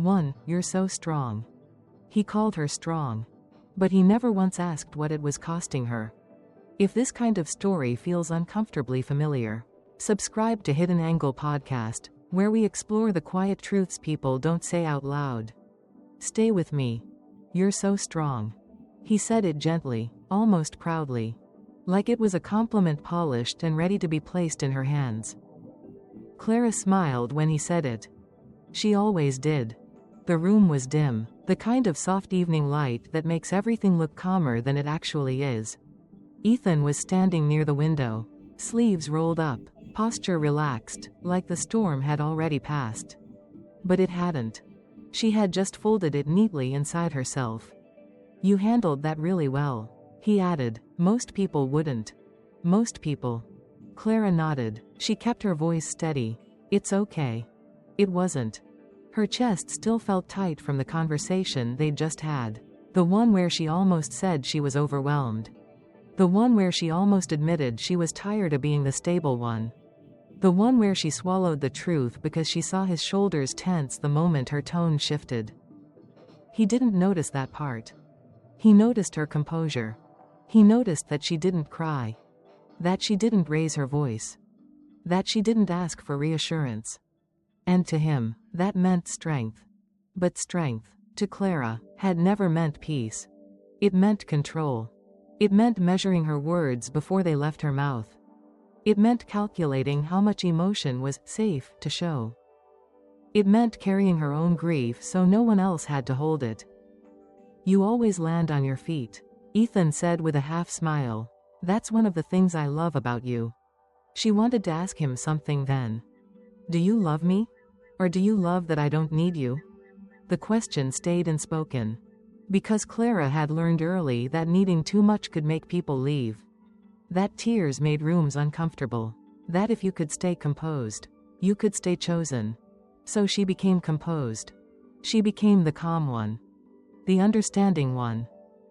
1. You're so strong. He called her strong. But he never once asked what it was costing her. If this kind of story feels uncomfortably familiar, subscribe to Hidden Angle Podcast, where we explore the quiet truths people don't say out loud. Stay with me. You're so strong. He said it gently, almost proudly, like it was a compliment polished and ready to be placed in her hands. Clara smiled when he said it. She always did. The room was dim, the kind of soft evening light that makes everything look calmer than it actually is. Ethan was standing near the window, sleeves rolled up, posture relaxed, like the storm had already passed. But it hadn't. She had just folded it neatly inside herself. You handled that really well, he added. Most people wouldn't. Most people. Clara nodded. She kept her voice steady. It's okay. It wasn't. Her chest still felt tight from the conversation they'd just had. The one where she almost said she was overwhelmed. The one where she almost admitted she was tired of being the stable one. The one where she swallowed the truth because she saw his shoulders tense the moment her tone shifted. He didn't notice that part. He noticed her composure. He noticed that she didn't cry. That she didn't raise her voice. That she didn't ask for reassurance. And to him, that meant strength. But strength, to Clara, had never meant peace. It meant control. It meant measuring her words before they left her mouth. It meant calculating how much emotion was safe to show. It meant carrying her own grief so no one else had to hold it. You always land on your feet, Ethan said with a half smile. That's one of the things I love about you. She wanted to ask him something then. Do you love me? Or do you love that I don't need you? The question stayed unspoken. Because Clara had learned early that needing too much could make people leave. That tears made rooms uncomfortable. That if you could stay composed, you could stay chosen. So she became composed. She became the calm one. The understanding one.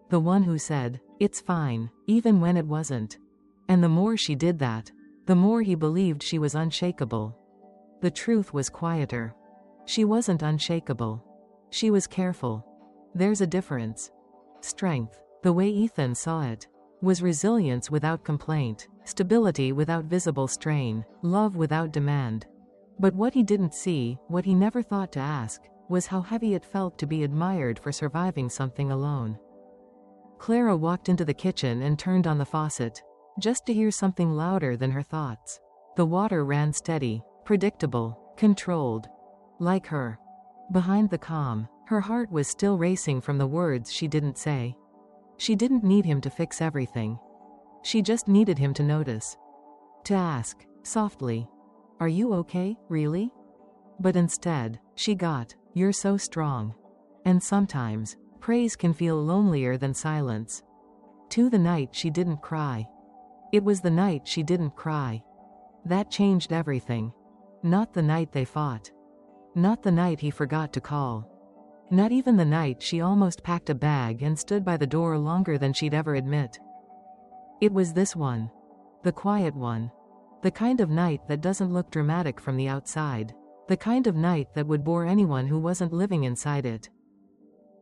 The one who said, it's fine, even when it wasn't. And the more she did that, the more he believed she was unshakable. The truth was quieter. She wasn't unshakable. She was careful. There's a difference. Strength, the way Ethan saw it, was resilience without complaint, stability without visible strain, love without demand. But what he didn't see, what he never thought to ask, was how heavy it felt to be admired for surviving something alone. Clara walked into the kitchen and turned on the faucet, just to hear something louder than her thoughts. The water ran steady, predictable, controlled. Like her. Behind the calm, her heart was still racing from the words she didn't say. She didn't need him to fix everything. She just needed him to notice. To ask, softly, are you okay, really? But instead, she got, you're so strong. And sometimes, praise can feel lonelier than silence. To the night she didn't cry. It was the night she didn't cry. That changed everything. Not the night they fought. Not the night he forgot to call. Not even the night she almost packed a bag and stood by the door longer than she'd ever admit. It was this one. The quiet one. The kind of night that doesn't look dramatic from the outside. The kind of night that would bore anyone who wasn't living inside it.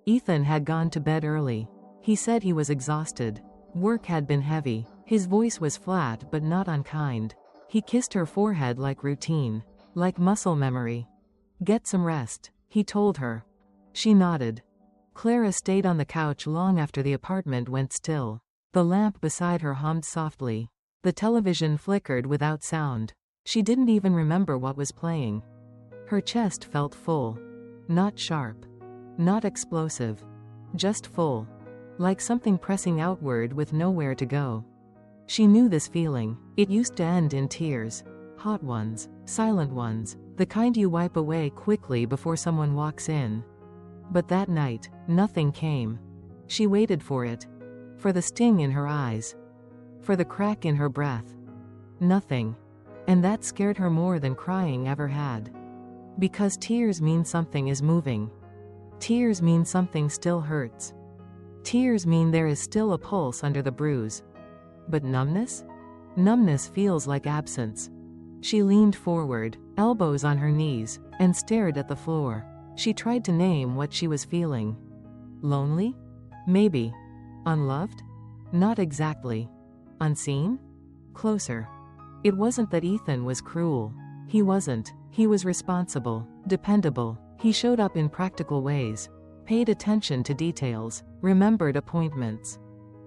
Ethan had gone to bed early. He said he was exhausted. Work had been heavy. His voice was flat but not unkind. He kissed her forehead like routine. Like muscle memory. Get some rest, he told her. She nodded. Clara stayed on the couch long after the apartment went still. The lamp beside her hummed softly. The television flickered without sound. She didn't even remember what was playing. Her chest felt full. Not sharp. Not explosive. Just full. Like something pressing outward with nowhere to go. She knew this feeling. It used to end in tears. Hot ones. Silent ones. The kind you wipe away quickly before someone walks in. But that night, nothing came. She waited for it. For the sting in her eyes. For the crack in her breath. Nothing. And that scared her more than crying ever had. Because tears mean something is moving. Tears mean something still hurts. Tears mean there is still a pulse under the bruise. But numbness? Numbness feels like absence. She leaned forward, elbows on her knees, and stared at the floor. She tried to name what she was feeling. Lonely? Maybe. Unloved? Not exactly. Unseen? Closer. It wasn't that Ethan was cruel. He wasn't. He was responsible, dependable. He showed up in practical ways, paid attention to details, remembered appointments.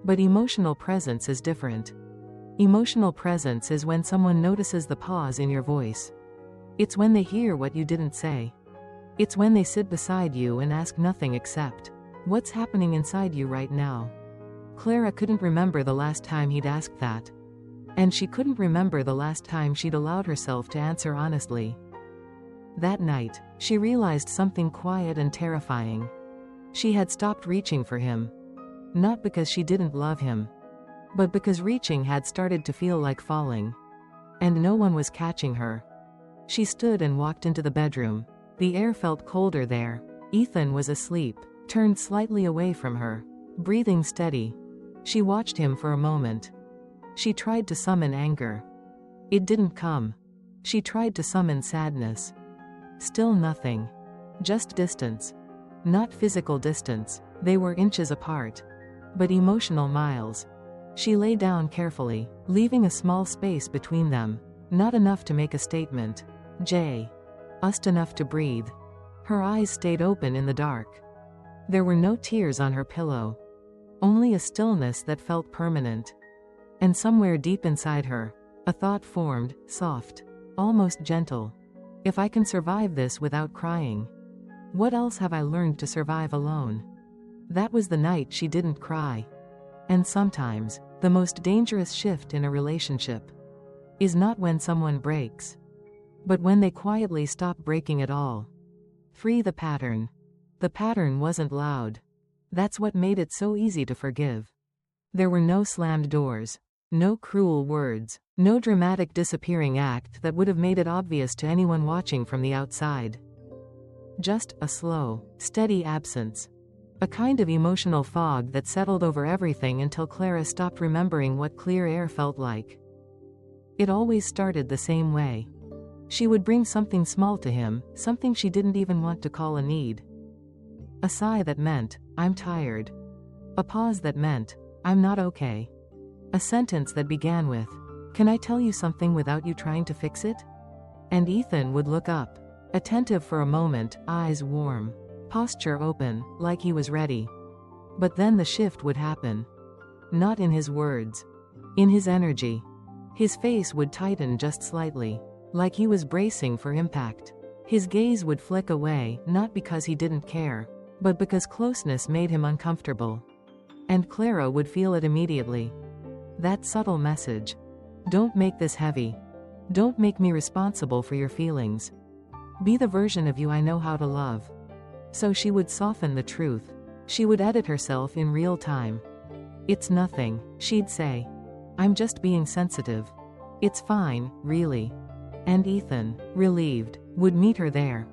But emotional presence is different. Emotional presence is when someone notices the pause in your voice. It's when they hear what you didn't say. It's when they sit beside you and ask nothing except, "What's happening inside you right now?" Clara couldn't remember the last time he'd asked that. And she couldn't remember the last time she'd allowed herself to answer honestly. That night, she realized something quiet and terrifying. She had stopped reaching for him. Not because she didn't love him, but because reaching had started to feel like falling. And no one was catching her. She stood and walked into the bedroom. The air felt colder there. Ethan was asleep, turned slightly away from her, breathing steady. She watched him for a moment. She tried to summon anger. It didn't come. She tried to summon sadness. Still nothing. Just distance. Not physical distance, they were inches apart. But emotional miles. She lay down carefully, leaving a small space between them. Not enough to make a statement. Just enough to breathe. Her eyes stayed open in the dark. There were no tears on her pillow. Only a stillness that felt permanent. And somewhere deep inside her, a thought formed, soft, almost gentle. If I can survive this without crying, what else have I learned to survive alone? That was the night she didn't cry. And sometimes, the most dangerous shift in a relationship is not when someone breaks, but when they quietly stop breaking at all. Free the pattern. The pattern wasn't loud. That's what made it so easy to forgive. There were no slammed doors. No cruel words, no dramatic disappearing act that would have made it obvious to anyone watching from the outside. Just a slow, steady absence. A kind of emotional fog that settled over everything until Clara stopped remembering what clear air felt like. It always started the same way. She would bring something small to him, something she didn't even want to call a need. A sigh that meant, "I'm tired." A pause that meant, "I'm not okay." A sentence that began with, "Can I tell you something without you trying to fix it?" And Ethan would look up, attentive for a moment, eyes warm, posture open, like he was ready. But then the shift would happen. Not in his words. In his energy. His face would tighten just slightly, like he was bracing for impact. His gaze would flick away, not because he didn't care, but because closeness made him uncomfortable. And Clara would feel it immediately. That subtle message. Don't make this heavy. Don't make me responsible for your feelings. Be the version of you I know how to love. So she would soften the truth. She would edit herself in real time. "It's nothing," she'd say. "I'm just being sensitive. It's fine, really." And Ethan, relieved, would meet her there.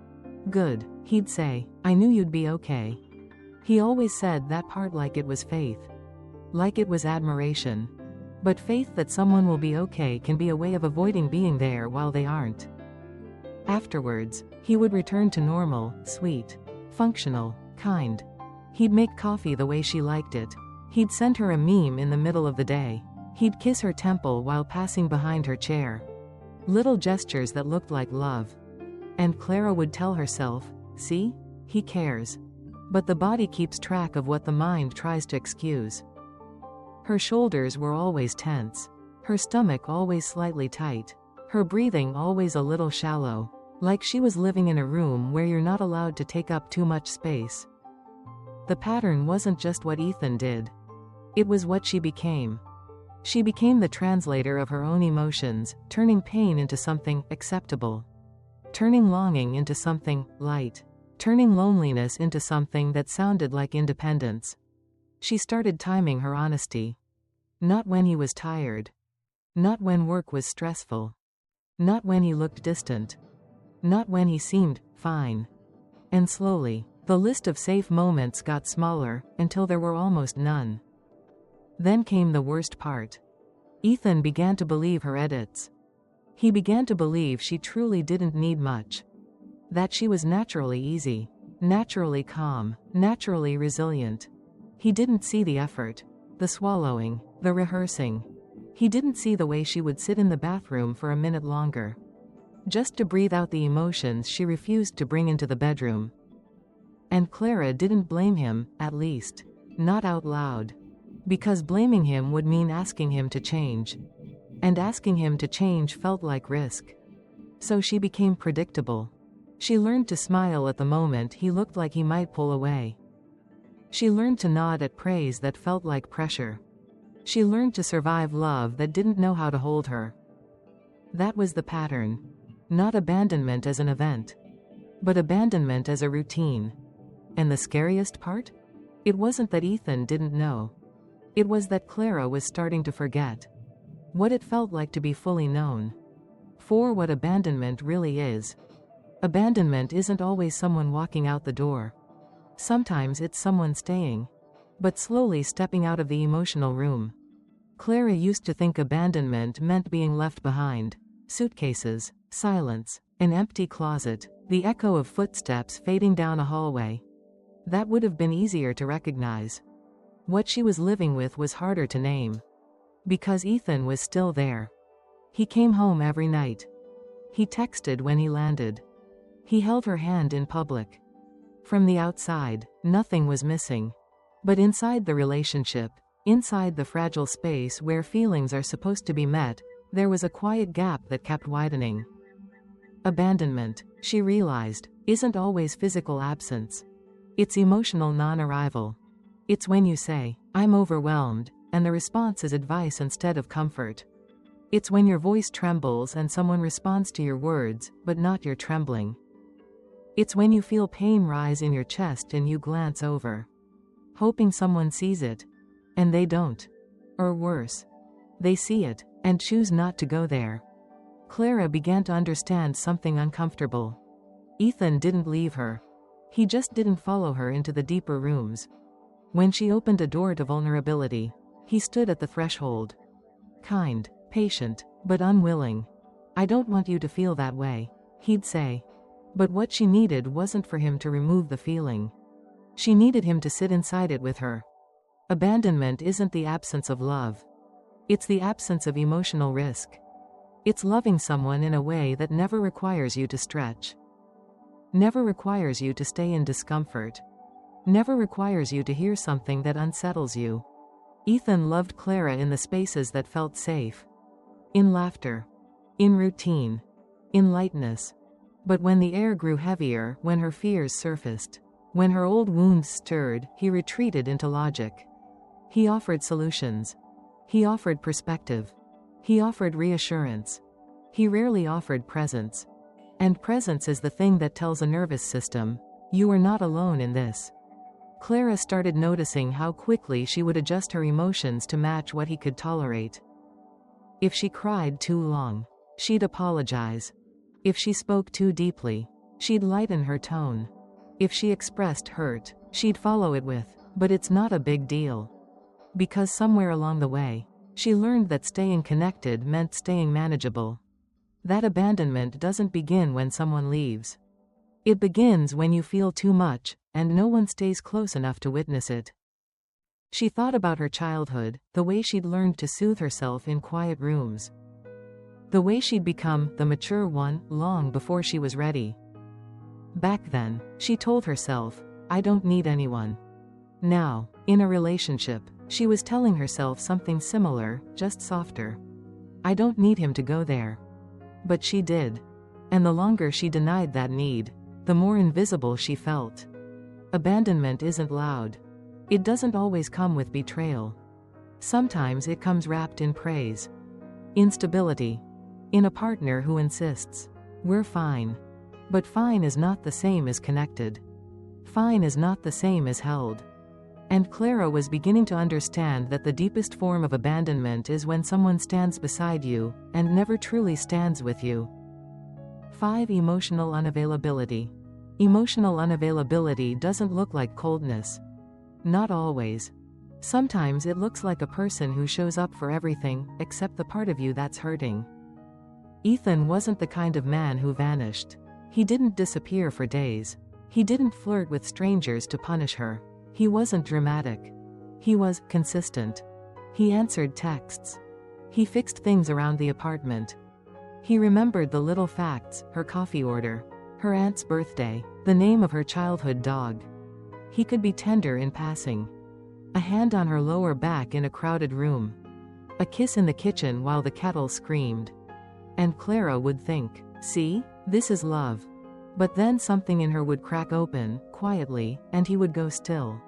"Good," he'd say. "I knew you'd be okay." He always said that part like it was faith. Like it was admiration. But faith that someone will be okay can be a way of avoiding being there while they aren't. Afterwards, he would return to normal, sweet, functional, kind. He'd make coffee the way she liked it. He'd send her a meme in the middle of the day. He'd kiss her temple while passing behind her chair. Little gestures that looked like love. And Clara would tell herself, "See? He cares." But the body keeps track of what the mind tries to excuse. Her shoulders were always tense. Her stomach always slightly tight. Her breathing always a little shallow. Like she was living in a room where you're not allowed to take up too much space. The pattern wasn't just what Ethan did. It was what she became. She became the translator of her own emotions, turning pain into something acceptable. Turning longing into something light. Turning loneliness into something that sounded like independence. She started timing her honesty. Not when he was tired. Not when work was stressful. Not when he looked distant. Not when he seemed fine. And slowly, the list of safe moments got smaller, until there were almost none. Then came the worst part. Ethan began to believe her edits. He began to believe she truly didn't need much. That she was naturally easy. naturally calm, naturally resilient. He didn't see the effort, the swallowing, the rehearsing. He didn't see the way she would sit in the bathroom for a minute longer, just to breathe out the emotions she refused to bring into the bedroom. And Clara didn't blame him, at least, not out loud. Because blaming him would mean asking him to change. And asking him to change felt like risk. So she became predictable. She learned to smile at the moment he looked like he might pull away. She learned to nod at praise that felt like pressure. She learned to survive love that didn't know how to hold her. That was the pattern. Not abandonment as an event, but abandonment as a routine. And the scariest part? It wasn't that Ethan didn't know. It was that Clara was starting to forget what it felt like to be fully known. For what abandonment really is. Abandonment isn't always someone walking out the door. Sometimes it's someone staying, but slowly stepping out of the emotional room. Clara used to think abandonment meant being left behind. Suitcases, silence, an empty closet, the echo of footsteps fading down a hallway. That would have been easier to recognize. What she was living with was harder to name. Because Ethan was still there. He came home every night. He texted when he landed. He held her hand in public. From the outside, nothing was missing. But inside the relationship, inside the fragile space where feelings are supposed to be met, there was a quiet gap that kept widening. Abandonment, she realized, isn't always physical absence. It's emotional non-arrival. It's when you say, "I'm overwhelmed," and the response is advice instead of comfort. It's when your voice trembles and someone responds to your words, but not your trembling. It's when you feel pain rise in your chest and you glance over, hoping someone sees it, and they don't. Or worse, they see it, and choose not to go there. Clara began to understand something uncomfortable. Ethan didn't leave her. He just didn't follow her into the deeper rooms. When she opened a door to vulnerability, he stood at the threshold. Kind, patient, but unwilling. "I don't want you to feel that way," he'd say. But what she needed wasn't for him to remove the feeling. She needed him to sit inside it with her. Abandonment isn't the absence of love. It's the absence of emotional risk. It's loving someone in a way that never requires you to stretch. Never requires you to stay in discomfort. Never requires you to hear something that unsettles you. Ethan loved Clara in the spaces that felt safe. In laughter. In routine. In lightness. But when the air grew heavier, when her fears surfaced, when her old wounds stirred, he retreated into logic. He offered solutions. He offered perspective. He offered reassurance. He rarely offered presence. And presence is the thing that tells a nervous system, "You are not alone in this." Clara started noticing how quickly she would adjust her emotions to match what he could tolerate. If she cried too long, she'd apologize. If she spoke too deeply, she'd lighten her tone. If she expressed hurt, she'd follow it with, "But it's not a big deal." Because somewhere along the way, she learned that staying connected meant staying manageable. That abandonment doesn't begin when someone leaves. It begins when you feel too much, and no one stays close enough to witness it. She thought about her childhood, the way she'd learned to soothe herself in quiet rooms. The way she'd become the mature one long before she was ready. Back then, she told herself, "I don't need anyone." Now, in a relationship, she was telling herself something similar, just softer. "I don't need him to go there." But she did. And the longer she denied that need, the more invisible she felt. Abandonment isn't loud. It doesn't always come with betrayal. Sometimes it comes wrapped in praise. Instability. In a partner who insists, "We're fine." But fine is not the same as connected. Fine is not the same as held. And Clara was beginning to understand that the deepest form of abandonment is when someone stands beside you, and never truly stands with you. 5. Emotional unavailability. Emotional unavailability doesn't look like coldness. Not always. Sometimes it looks like a person who shows up for everything, except the part of you that's hurting. Ethan wasn't the kind of man who vanished. He didn't disappear for days. He didn't flirt with strangers to punish her. He wasn't dramatic. He was consistent. He answered texts. He fixed things around the apartment. He remembered the little facts, her coffee order, her aunt's birthday, the name of her childhood dog. He could be tender in passing. A hand on her lower back in a crowded room. A kiss in the kitchen while the kettle screamed. And Clara would think, see, this is love. But then something in her would crack open, quietly, and he would go still.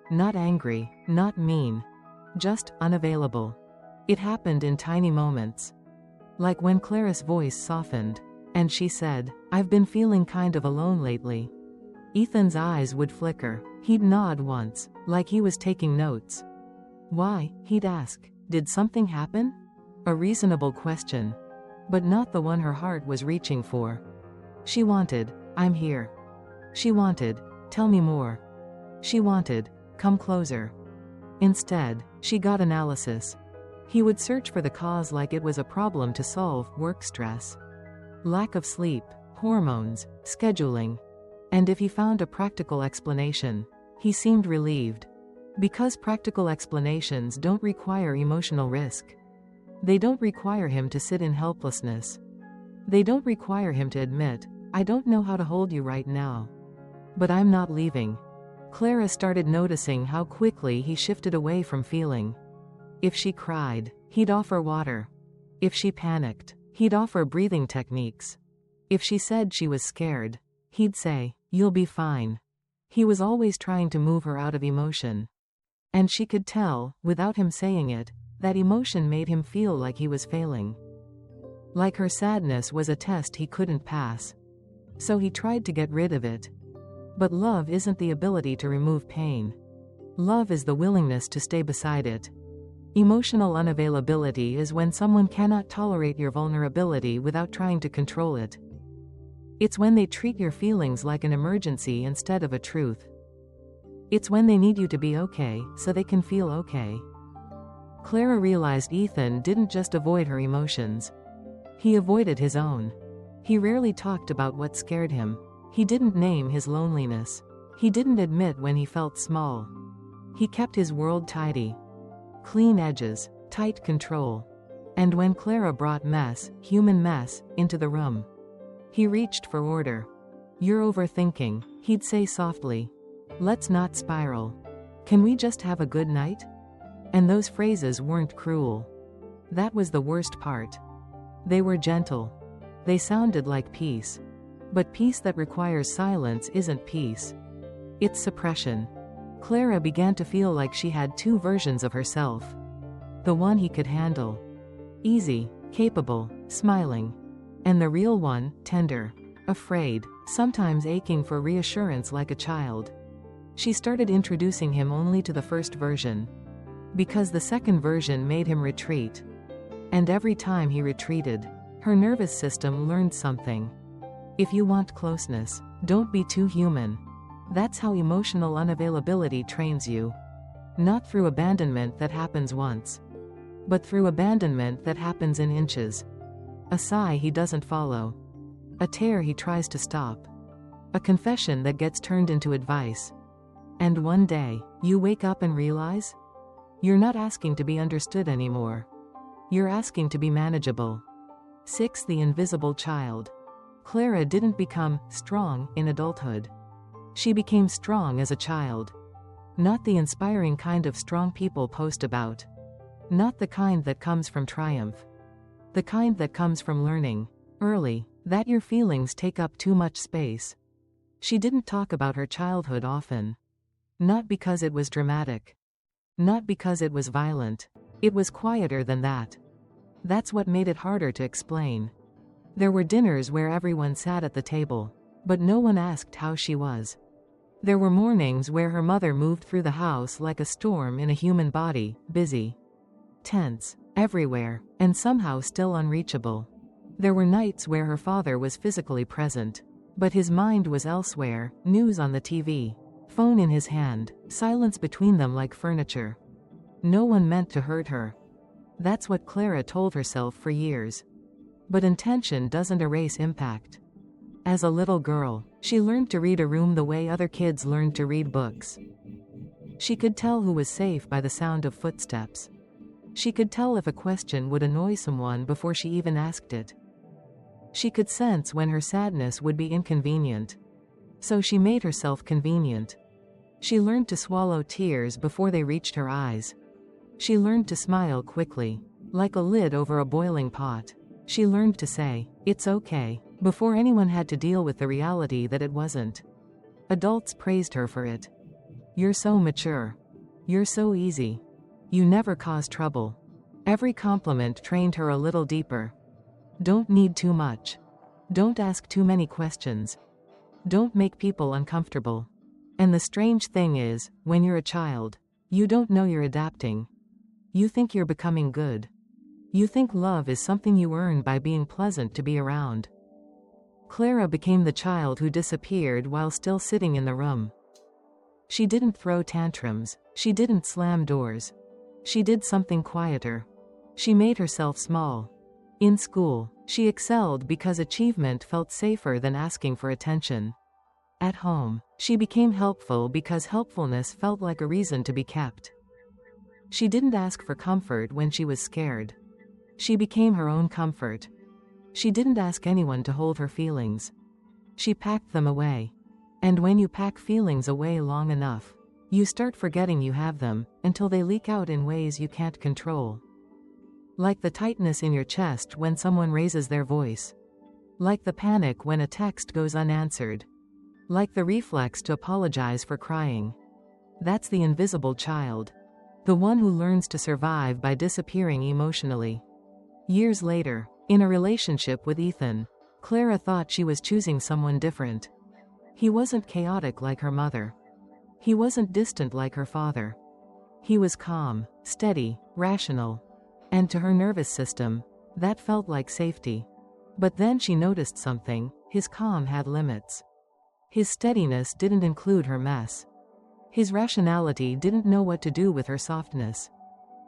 Not angry, not mean. Just unavailable. It happened in tiny moments. Like when Clara's voice softened, and she said, I've been feeling kind of alone lately. Ethan's eyes would flicker. He'd nod once, like he was taking notes. Why, he'd ask, did something happen? A reasonable question. But not the one her heart was reaching for. She wanted, I'm here. She wanted, tell me more. She wanted, come closer. Instead, she got analysis. He would search for the cause like it was a problem to solve: work stress, lack of sleep, hormones, scheduling. And if he found a practical explanation, he seemed relieved. Because practical explanations don't require emotional risk. They don't require him to sit in helplessness. They don't require him to admit, I don't know how to hold you right now. But I'm not leaving. Clara started noticing how quickly he shifted away from feeling. If she cried, he'd offer water. If she panicked, he'd offer breathing techniques. If she said she was scared, he'd say, you'll be fine. He was always trying to move her out of emotion. And she could tell, without him saying it, that emotion made him feel like he was failing. Like her sadness was a test he couldn't pass. So he tried to get rid of it. But love isn't the ability to remove pain. Love is the willingness to stay beside it. Emotional unavailability is when someone cannot tolerate your vulnerability without trying to control it. It's when they treat your feelings like an emergency instead of a truth. It's when they need you to be okay, so they can feel okay. Clara realized Ethan didn't just avoid her emotions. He avoided his own. He rarely talked about what scared him. He didn't name his loneliness. He didn't admit when he felt small. He kept his world tidy. Clean edges, tight control. And when Clara brought mess, human mess, into the room, he reached for order. You're overthinking, he'd say softly. Let's not spiral. Can we just have a good night? And those phrases weren't cruel. That was the worst part. They were gentle. They sounded like peace. But peace that requires silence isn't peace. It's suppression. Clara began to feel like she had two versions of herself. The one he could handle. Easy, capable, smiling. And the real one, tender, afraid, sometimes aching for reassurance like a child. She started introducing him only to the first version. Because the second version made him retreat. And every time he retreated, her nervous system learned something. If you want closeness, don't be too human. That's how emotional unavailability trains you. Not through abandonment that happens once, but through abandonment that happens in inches. A sigh he doesn't follow. A tear he tries to stop. A confession that gets turned into advice. And one day, you wake up and realize? You're not asking to be understood anymore. You're asking to be manageable. 6. The invisible child. Clara didn't become strong in adulthood. She became strong as a child. Not the inspiring kind of strong people post about. Not the kind that comes from triumph. The kind that comes from learning, early, that your feelings take up too much space. She didn't talk about her childhood often. Not because it was dramatic. Not because it was violent. It was quieter than that. That's what made it harder to explain. There were dinners where everyone sat at the table, but no one asked how she was. There were mornings where her mother moved through the house like a storm in a human body, busy, tense, everywhere, and somehow still unreachable. There were nights where her father was physically present, but his mind was elsewhere, news on the TV, phone in his hand, silence between them like furniture. No one meant to hurt her. That's what Clara told herself for years. But intention doesn't erase impact. As a little girl, she learned to read a room the way other kids learned to read books. She could tell who was safe by the sound of footsteps. She could tell if a question would annoy someone before she even asked it. She could sense when her sadness would be inconvenient. So she made herself convenient. She learned to swallow tears before they reached her eyes. She learned to smile quickly, like a lid over a boiling pot. She learned to say, "It's okay," before anyone had to deal with the reality that it wasn't. Adults praised her for it. "You're so mature. You're so easy. You never cause trouble." Every compliment trained her a little deeper. Don't need too much. Don't ask too many questions. Don't make people uncomfortable. And the strange thing is, when you're a child, you don't know you're adapting. You think you're becoming good. You think love is something you earn by being pleasant to be around. Clara became the child who disappeared while still sitting in the room. She didn't throw tantrums. She didn't slam doors. She did something quieter. She made herself small. In school, she excelled because achievement felt safer than asking for attention. At home, she became helpful because helpfulness felt like a reason to be kept. She didn't ask for comfort when she was scared. She became her own comfort. She didn't ask anyone to hold her feelings. She packed them away. And when you pack feelings away long enough, you start forgetting you have them, until they leak out in ways you can't control. Like the tightness in your chest when someone raises their voice. Like the panic when a text goes unanswered. Like the reflex to apologize for crying. That's the invisible child. The one who learns to survive by disappearing emotionally. Years later, in a relationship with Ethan, Clara thought she was choosing someone different. He wasn't chaotic like her mother. He wasn't distant like her father. He was calm, steady, rational. And to her nervous system, that felt like safety. But then she noticed something: his calm had limits. His steadiness didn't include her mess. His rationality didn't know what to do with her softness.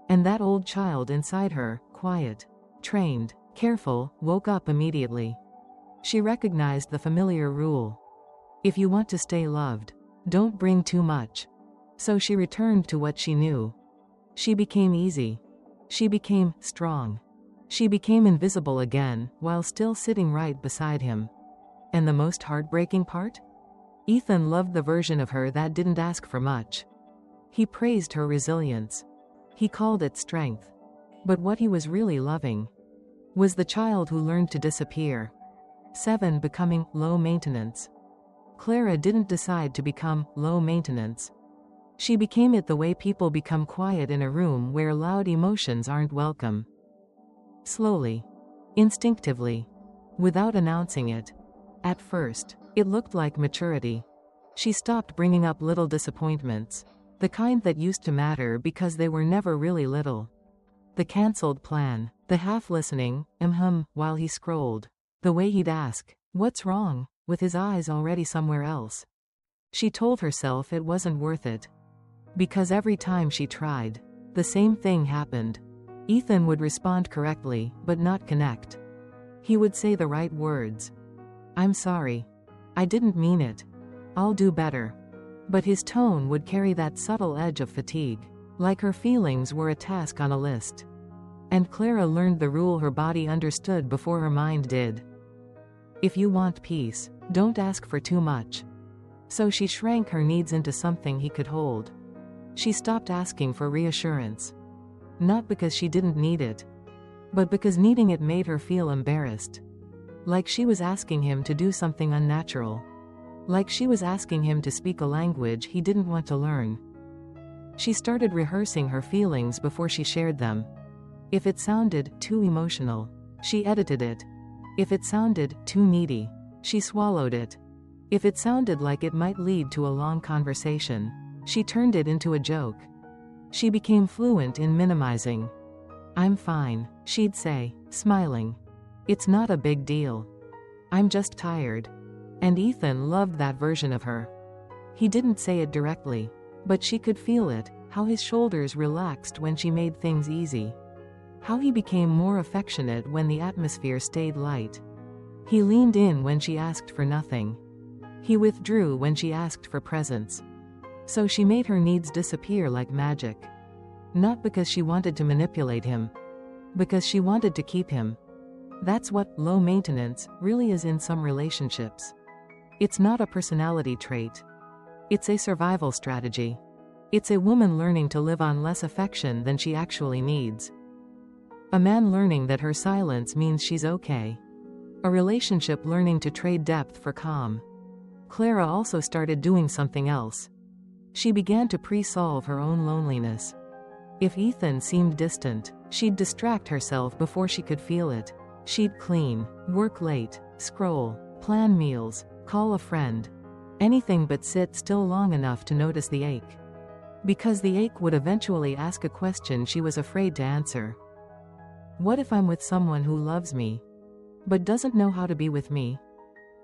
And that old child inside her, quiet, trained, careful, woke up immediately. She recognized the familiar rule. If you want to stay loved, don't bring too much. So she returned to what she knew. She became easy. She became strong. She became invisible again, while still sitting right beside him. And the most heartbreaking part? Ethan loved the version of her that didn't ask for much. He praised her resilience. He called it strength. But what he was really loving was the child who learned to disappear. 7. Becoming low maintenance. Clara didn't decide to become low maintenance. She became it the way people become quiet in a room where loud emotions aren't welcome. Slowly. Instinctively. Without announcing it. At first, it looked like maturity. She stopped bringing up little disappointments. The kind that used to matter because they were never really little. The cancelled plan. The half-listening, while he scrolled. The way he'd ask, "What's wrong?" with his eyes already somewhere else. She told herself it wasn't worth it. Because every time she tried, the same thing happened. Ethan would respond correctly, but not connect. He would say the right words. "I'm sorry. I didn't mean it. I'll do better." But his tone would carry that subtle edge of fatigue, like her feelings were a task on a list. And Clara learned the rule her body understood before her mind did. If you want peace, don't ask for too much. So she shrank her needs into something he could hold. She stopped asking for reassurance. Not because she didn't need it, but because needing it made her feel embarrassed. Like she was asking him to do something unnatural. Like she was asking him to speak a language he didn't want to learn. She started rehearsing her feelings before she shared them. If it sounded too emotional, she edited it. If it sounded too needy, she swallowed it. If it sounded like it might lead to a long conversation, she turned it into a joke. She became fluent in minimizing. "I'm fine," she'd say, smiling. "It's not a big deal. I'm just tired." And Ethan loved that version of her. He didn't say it directly, but she could feel it, how his shoulders relaxed when she made things easy. How he became more affectionate when the atmosphere stayed light. He leaned in when she asked for nothing. He withdrew when she asked for presence. So she made her needs disappear like magic. Not because she wanted to manipulate him, because she wanted to keep him. That's what low maintenance really is in some relationships. It's not a personality trait. It's a survival strategy. It's a woman learning to live on less affection than she actually needs. A man learning that her silence means she's okay. A relationship learning to trade depth for calm. Clara also started doing something else. She began to pre-solve her own loneliness. If Ethan seemed distant, she'd distract herself before she could feel it. She'd clean, work late, scroll, plan meals, call a friend. Anything but sit still long enough to notice the ache. Because the ache would eventually ask a question she was afraid to answer. What if I'm with someone who loves me, but doesn't know how to be with me?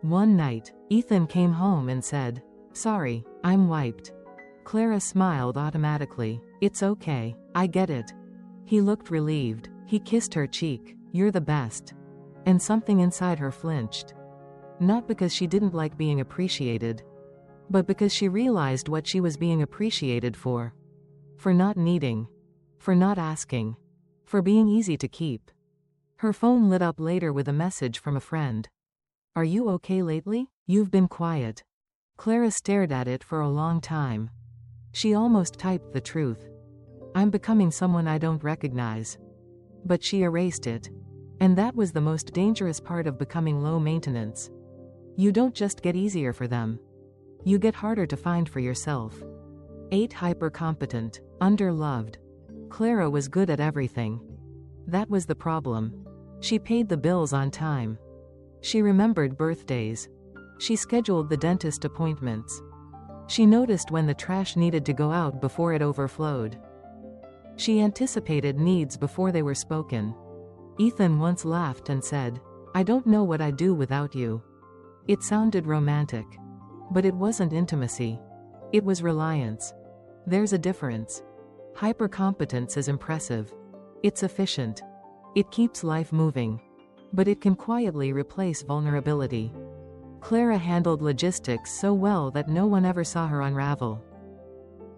One night, Ethan came home and said, "Sorry, I'm wiped." Clara smiled automatically. "It's okay, I get it." He looked relieved. He kissed her cheek. "You're the best." And something inside her flinched. Not because she didn't like being appreciated, but because she realized what she was being appreciated for. For not needing. For not asking. For being easy to keep. Her phone lit up later with a message from a friend. "Are you okay lately? You've been quiet." Clara stared at it for a long time. She almost typed the truth. "I'm becoming someone I don't recognize." But she erased it. And that was the most dangerous part of becoming low maintenance. You don't just get easier for them. You get harder to find for yourself. 8. Hyper-competent. Underloved. Clara was good at everything. That was the problem. She paid the bills on time. She remembered birthdays. She scheduled the dentist appointments. She noticed when the trash needed to go out before it overflowed. She anticipated needs before they were spoken. Ethan once laughed and said, "I don't know what I'd do without you." It sounded romantic. But it wasn't intimacy. It was reliance. There's a difference. Hypercompetence is impressive. It's efficient. It keeps life moving. But it can quietly replace vulnerability. Clara handled logistics so well that no one ever saw her unravel.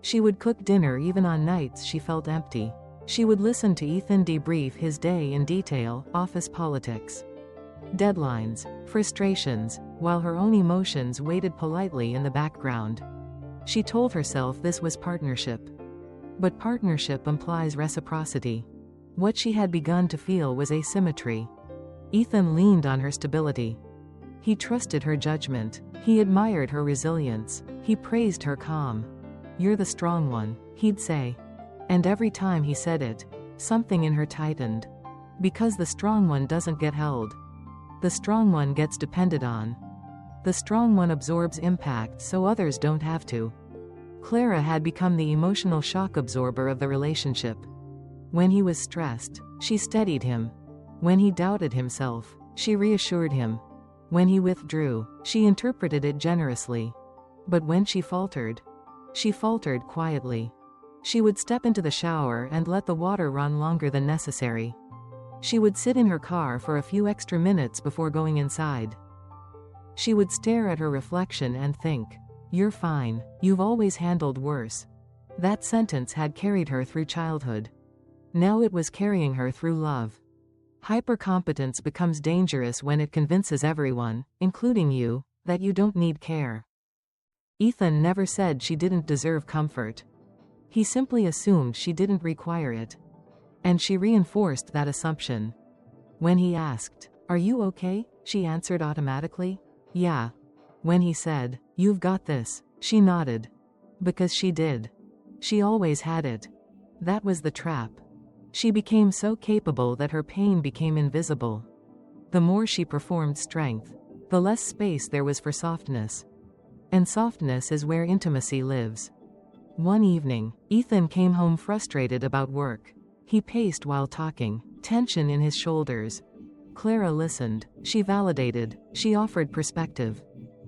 She would cook dinner even on nights she felt empty. She would listen to Ethan debrief his day in detail, office politics, deadlines, frustrations, while her own emotions waited politely in the background. She told herself this was partnership. But partnership implies reciprocity. What she had begun to feel was asymmetry. Ethan leaned on her stability. He trusted her judgment. He admired her resilience. He praised her calm. "You're the strong one," he'd say. And every time he said it, something in her tightened. Because the strong one doesn't get held. The strong one gets depended on. The strong one absorbs impact so others don't have to. Clara had become the emotional shock absorber of the relationship. When he was stressed, she steadied him. When he doubted himself, she reassured him. When he withdrew, she interpreted it generously. But when she faltered quietly. She would step into the shower and let the water run longer than necessary. She would sit in her car for a few extra minutes before going inside. She would stare at her reflection and think, "You're fine, you've always handled worse." That sentence had carried her through childhood. Now it was carrying her through love. Hypercompetence becomes dangerous when it convinces everyone, including you, that you don't need care. Ethan never said she didn't deserve comfort. He simply assumed she didn't require it. And she reinforced that assumption. When he asked, "Are you okay?" she answered automatically, "Yeah." When he said, "You've got this," she nodded. Because she did. She always had it. That was the trap. She became so capable that her pain became invisible. The more she performed strength, the less space there was for softness. And softness is where intimacy lives. One evening, Ethan came home frustrated about work. He paced while talking, tension in his shoulders. Clara listened. She validated. She offered perspective.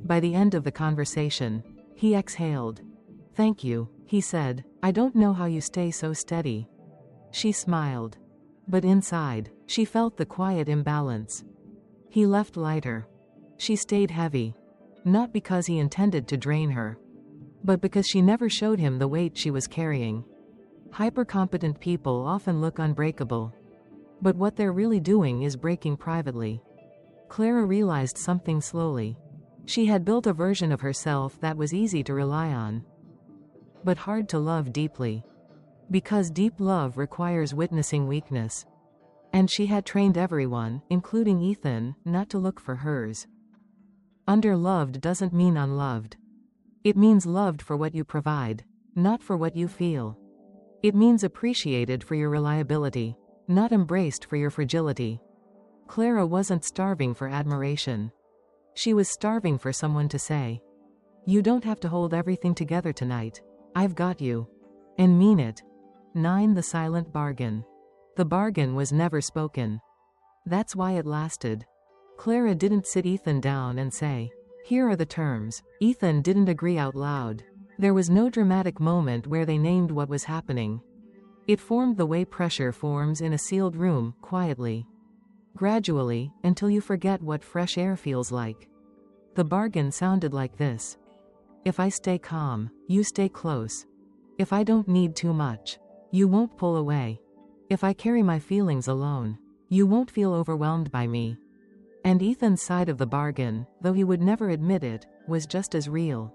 By the end of the conversation, he exhaled. "Thank you," he said. "I don't know how you stay so steady." She smiled. But inside, she felt the quiet imbalance. He left lighter. She stayed heavy. Not because he intended to drain her, but because she never showed him the weight she was carrying. Hypercompetent people often look unbreakable, but what they're really doing is breaking privately. Clara realized something slowly. She had built a version of herself that was easy to rely on, but hard to love deeply. Because deep love requires witnessing weakness. And she had trained everyone, including Ethan, not to look for hers. Underloved doesn't mean unloved. It means loved for what you provide, not for what you feel. It means appreciated for your reliability, not embraced for your fragility. Clara wasn't starving for admiration. She was starving for someone to say, "You don't have to hold everything together tonight. I've got you." And mean it. 9. The silent bargain. The bargain was never spoken. That's why it lasted. Clara didn't sit Ethan down and say, "Here are the terms." Ethan didn't agree out loud. There was no dramatic moment where they named what was happening. It formed the way pressure forms in a sealed room, quietly. Gradually, until you forget what fresh air feels like. The bargain sounded like this. If I stay calm, you stay close. If I don't need too much, you won't pull away. If I carry my feelings alone, you won't feel overwhelmed by me. And Ethan's side of the bargain, though he would never admit it, was just as real.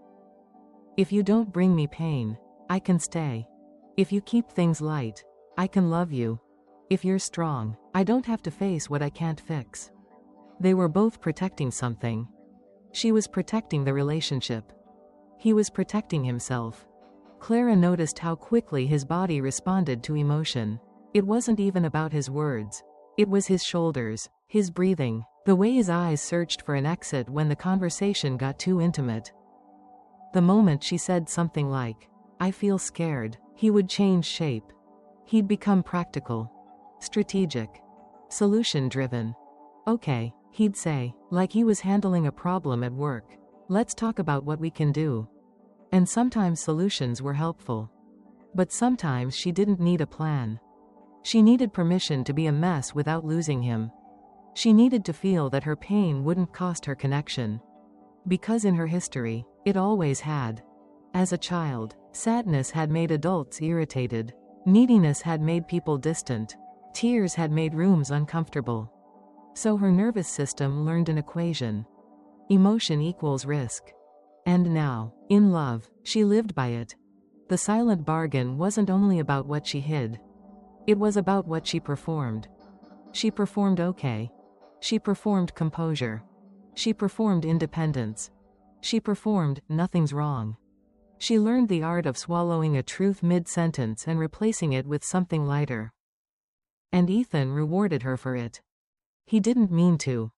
If you don't bring me pain, I can stay. If you keep things light, I can love you. If you're strong, I don't have to face what I can't fix. They were both protecting something. She was protecting the relationship. He was protecting himself. Clara noticed how quickly his body responded to emotion. It wasn't even about his words. It was his shoulders, his breathing, the way his eyes searched for an exit when the conversation got too intimate. The moment she said something like, "I feel scared," he would change shape. He'd become practical, strategic, solution-driven. "Okay," he'd say, like he was handling a problem at work. "Let's talk about what we can do." And sometimes solutions were helpful. But sometimes she didn't need a plan. She needed permission to be a mess without losing him. She needed to feel that her pain wouldn't cost her connection. Because in her history, it always had. As a child, sadness had made adults irritated. Neediness had made people distant. Tears had made rooms uncomfortable. So her nervous system learned an equation. Emotion equals risk. And now, in love, she lived by it. The silent bargain wasn't only about what she hid. It was about what she performed. She performed okay. She performed composure. She performed independence. She performed, "Nothing's wrong." She learned the art of swallowing a truth mid-sentence and replacing it with something lighter. And Ethan rewarded her for it. He didn't mean to.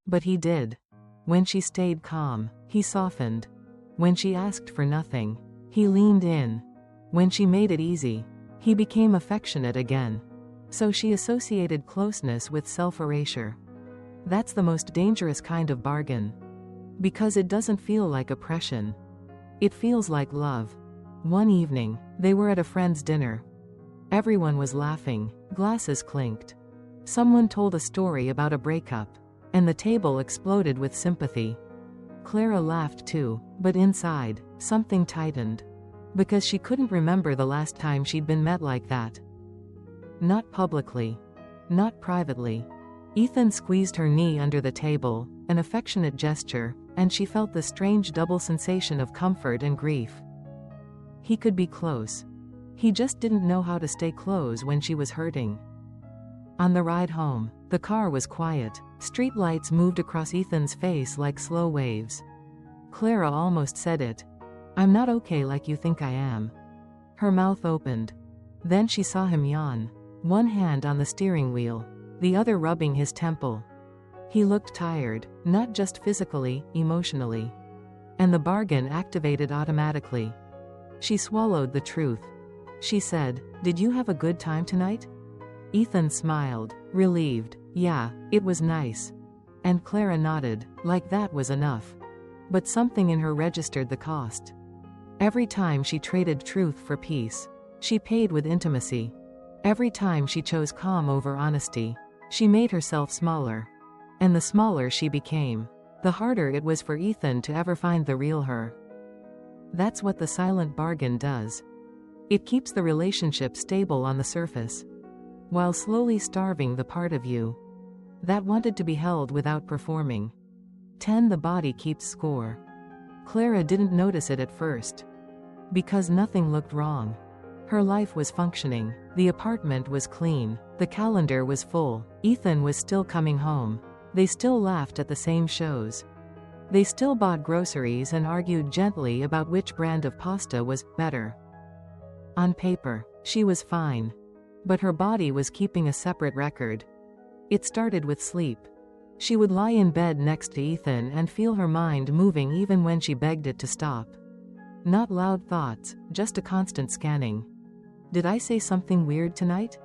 But he did. When she stayed calm, he softened. When she asked for nothing, he leaned in. When she made it easy, he became affectionate again. So she associated closeness with self-erasure. That's the most dangerous kind of bargain. Because it doesn't feel like oppression. It feels like love. One evening, they were at a friend's dinner. Everyone was laughing, glasses clinked. Someone told a story about a breakup, and the table exploded with sympathy. Clara laughed too, but inside, something tightened. Because she couldn't remember the last time she'd been met like that. Not publicly. Not privately. Ethan squeezed her knee under the table, an affectionate gesture, and she felt the strange double sensation of comfort and grief. He could be close. He just didn't know how to stay close when she was hurting. On the ride home, the car was quiet. Street lights moved across Ethan's face like slow waves. Clara almost said it. "I'm not okay like you think I am." Her mouth opened. Then she saw him yawn, one hand on the steering wheel, the other rubbing his temple. He looked tired, not just physically, emotionally. And the bargain activated automatically. She swallowed the truth. She said, "Did you have a good time tonight?" Ethan smiled, relieved. "Yeah, it was nice." And Clara nodded, like that was enough. But something in her registered the cost. Every time she traded truth for peace, she paid with intimacy. Every time she chose calm over honesty, she made herself smaller. And the smaller she became, the harder it was for Ethan to ever find the real her. That's what the silent bargain does. It keeps the relationship stable on the surface, while slowly starving the part of you that wanted to be held without performing. 10. The body keeps score. Clara didn't notice it at first, because nothing looked wrong. Her life was functioning, the apartment was clean, the calendar was full, Ethan was still coming home. They still laughed at the same shows. They still bought groceries and argued gently about which brand of pasta was better. On paper, she was fine. But her body was keeping a separate record. It started with sleep. She would lie in bed next to Ethan and feel her mind moving even when she begged it to stop. Not loud thoughts, just a constant scanning. Did I say something weird tonight?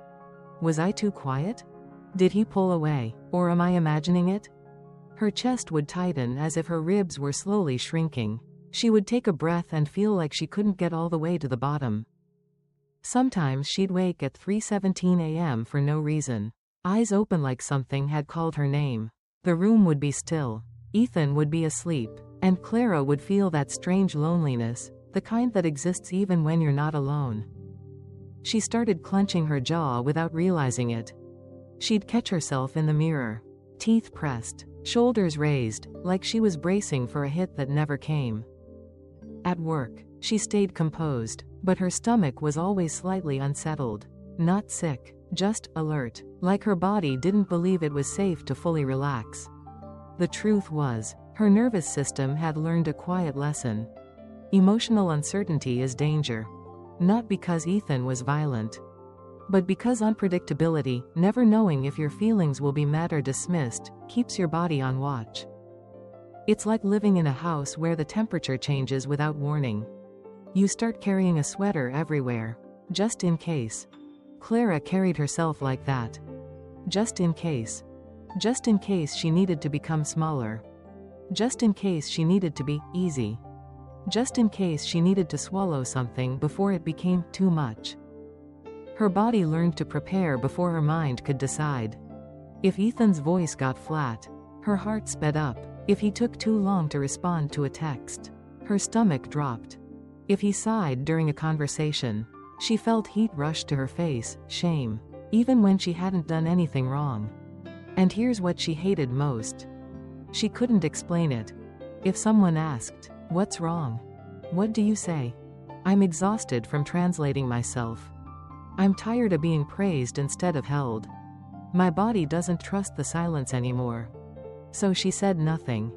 Was I too quiet? Did he pull away, or am I imagining it? Her chest would tighten as if her ribs were slowly shrinking. She would take a breath and feel like she couldn't get all the way to the bottom. Sometimes she'd wake at 3:17 a.m. for no reason, eyes open like something had called her name. The room would be still. Ethan would be asleep, and Clara would feel that strange loneliness, the kind that exists even when you're not alone. She started clenching her jaw without realizing it. She'd catch herself in the mirror, teeth pressed, shoulders raised, like she was bracing for a hit that never came. At work, she stayed composed, but her stomach was always slightly unsettled. Not sick, just alert, like her body didn't believe it was safe to fully relax. The truth was, her nervous system had learned a quiet lesson. Emotional uncertainty is danger. Not because Ethan was violent, but because unpredictability, never knowing if your feelings will be met or dismissed, keeps your body on watch. It's like living in a house where the temperature changes without warning. You start carrying a sweater everywhere, just in case. Clara carried herself like that. Just in case. Just in case she needed to become smaller. Just in case she needed to be easy. Just in case she needed to swallow something before it became too much. Her body learned to prepare before her mind could decide. If Ethan's voice got flat, her heart sped up. If he took too long to respond to a text, her stomach dropped. If he sighed during a conversation, she felt heat rush to her face, shame, even when she hadn't done anything wrong. And here's what she hated most. She couldn't explain it. If someone asked, "What's wrong?" "What do you say?" "I'm exhausted from translating myself. I'm tired of being praised instead of held. My body doesn't trust the silence anymore." So she said nothing.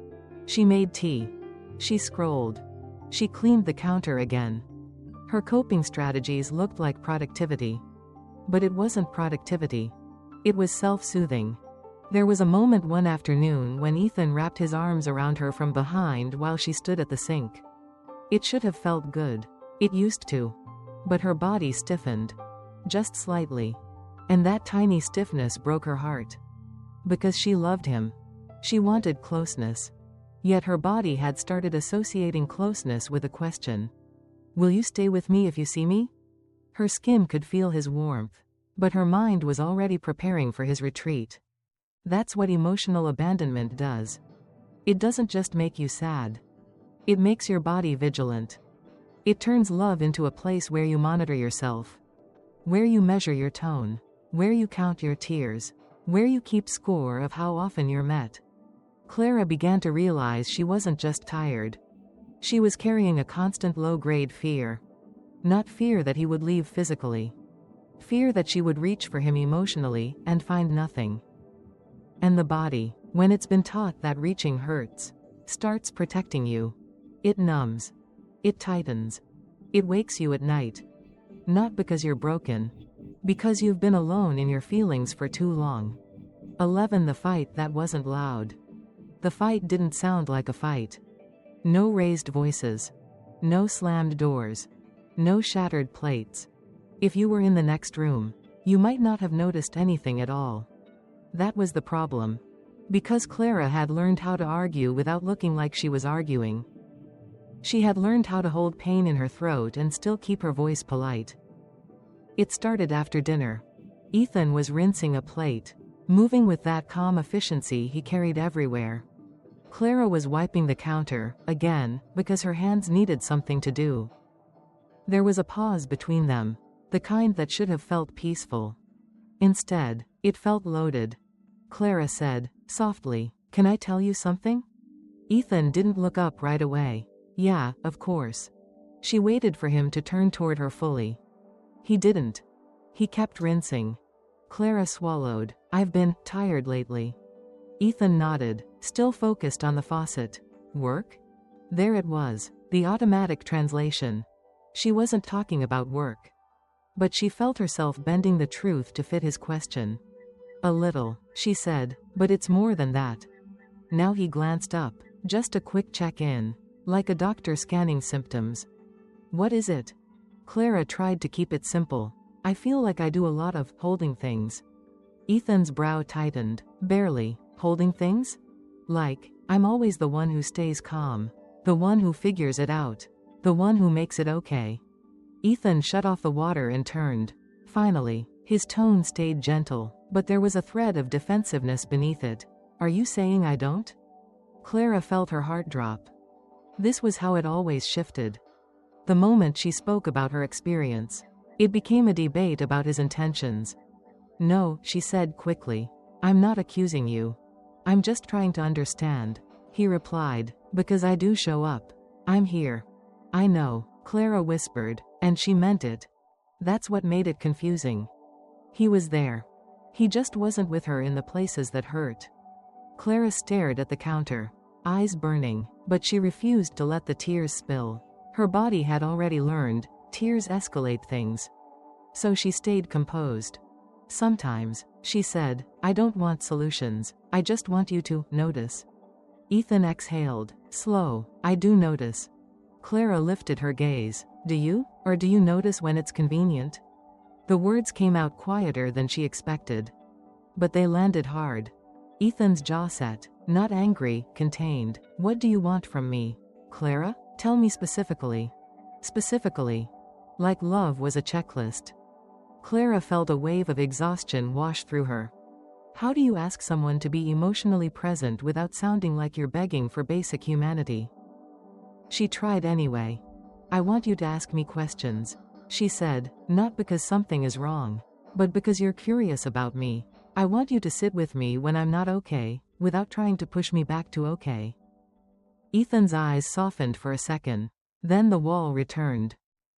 She made tea. She scrolled. She cleaned the counter again. Her coping strategies looked like productivity. But it wasn't productivity. It was self-soothing. There was a moment one afternoon when Ethan wrapped his arms around her from behind while she stood at the sink. It should have felt good. It used to. But her body stiffened. Just slightly. And that tiny stiffness broke her heart. Because she loved him. She wanted closeness. Yet her body had started associating closeness with a question. "Will you stay with me if you see me?" Her skin could feel his warmth. But her mind was already preparing for his retreat. That's what emotional abandonment does. It doesn't just make you sad. It makes your body vigilant. It turns love into a place where you monitor yourself. Where you measure your tone. Where you count your tears. Where you keep score of how often you're met. Clara began to realize she wasn't just tired. She was carrying a constant low-grade fear. Not fear that he would leave physically. Fear that she would reach for him emotionally and find nothing. And the body, when it's been taught that reaching hurts, starts protecting you. It numbs. It tightens. It wakes you at night. Not because you're broken. Because you've been alone in your feelings for too long. 11. The fight that wasn't loud. The fight didn't sound like a fight. No raised voices. No slammed doors. No shattered plates. If you were in the next room, you might not have noticed anything at all. That was the problem. Because Clara had learned how to argue without looking like she was arguing. She had learned how to hold pain in her throat and still keep her voice polite. It started after dinner. Ethan was rinsing a plate. moving with that calm efficiency he carried everywhere. Clara was wiping the counter, again, because her hands needed something to do. There was a pause between them, the kind that should have felt peaceful. Instead, it felt loaded. Clara said, softly, "Can I tell you something?" Ethan didn't look up right away. "Yeah, of course." She waited for him to turn toward her fully. He didn't. He kept rinsing. Clara swallowed. "I've been tired lately." Ethan nodded, still focused on the faucet. "Work?" There it was, the automatic translation. She wasn't talking about work. But she felt herself bending the truth to fit his question. "A little," she said, "but it's more than that." Now he glanced up, just a quick check-in, like a doctor scanning symptoms. "What is it?" Clara tried to keep it simple. "I feel like I do a lot of holding things." Ethan's brow tightened. "Barely. Holding things?" "Like, I'm always the one who stays calm. The one who figures it out. The one who makes it okay." Ethan shut off the water and turned. Finally, his tone stayed gentle, but there was a thread of defensiveness beneath it. "Are you saying I don't?" Clara felt her heart drop. This was how it always shifted. The moment she spoke about her experience, it became a debate about his intentions. "No," she said quickly. "I'm not accusing you. I'm just trying to understand," he replied, "because I do show up. I'm here." "I know," Clara whispered, and she meant it. That's what made it confusing. He was there. He just wasn't with her in the places that hurt. Clara stared at the counter, eyes burning, but she refused to let the tears spill. Her body had already learned, tears escalate things. So she stayed composed. "Sometimes," she said, "I don't want solutions, I just want you to notice." Ethan exhaled. "Slow, I do notice." Clara lifted her gaze. "Do you? Or do you notice when it's convenient?" The words came out quieter than she expected. But they landed hard. Ethan's jaw set, not angry, contained. "What do you want from me, Clara? Tell me specifically." Specifically. Like love was a checklist. Clara felt a wave of exhaustion wash through her. How do you ask someone to be emotionally present without sounding like you're begging for basic humanity? She tried anyway. "I want you to ask me questions," she said, "not because something is wrong, but because you're curious about me. I want you to sit with me when I'm not okay, without trying to push me back to okay." Ethan's eyes softened for a second. Then the wall returned.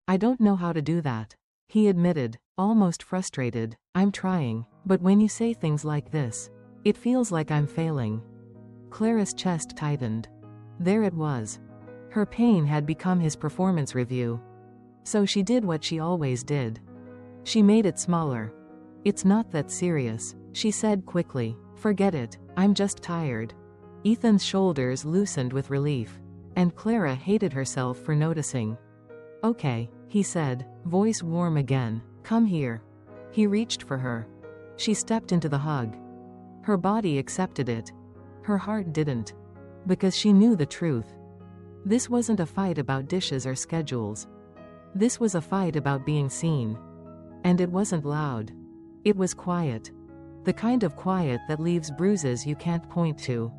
"I don't know how to do that," he admitted, almost frustrated. "I'm trying, but when you say things like this, it feels like I'm failing." Clara's chest tightened. There it was. Her pain had become his performance review. So she did what she always did. She made it smaller. "It's not that serious," she said quickly. "Forget it, I'm just tired." Ethan's shoulders loosened with relief. And Clara hated herself for noticing. "Okay," he said, voice warm again. "Come here." He reached for her. She stepped into the hug. Her body accepted it. Her heart didn't. Because she knew the truth. This wasn't a fight about dishes or schedules. This was a fight about being seen. And it wasn't loud. It was quiet. The kind of quiet that leaves bruises you can't point to.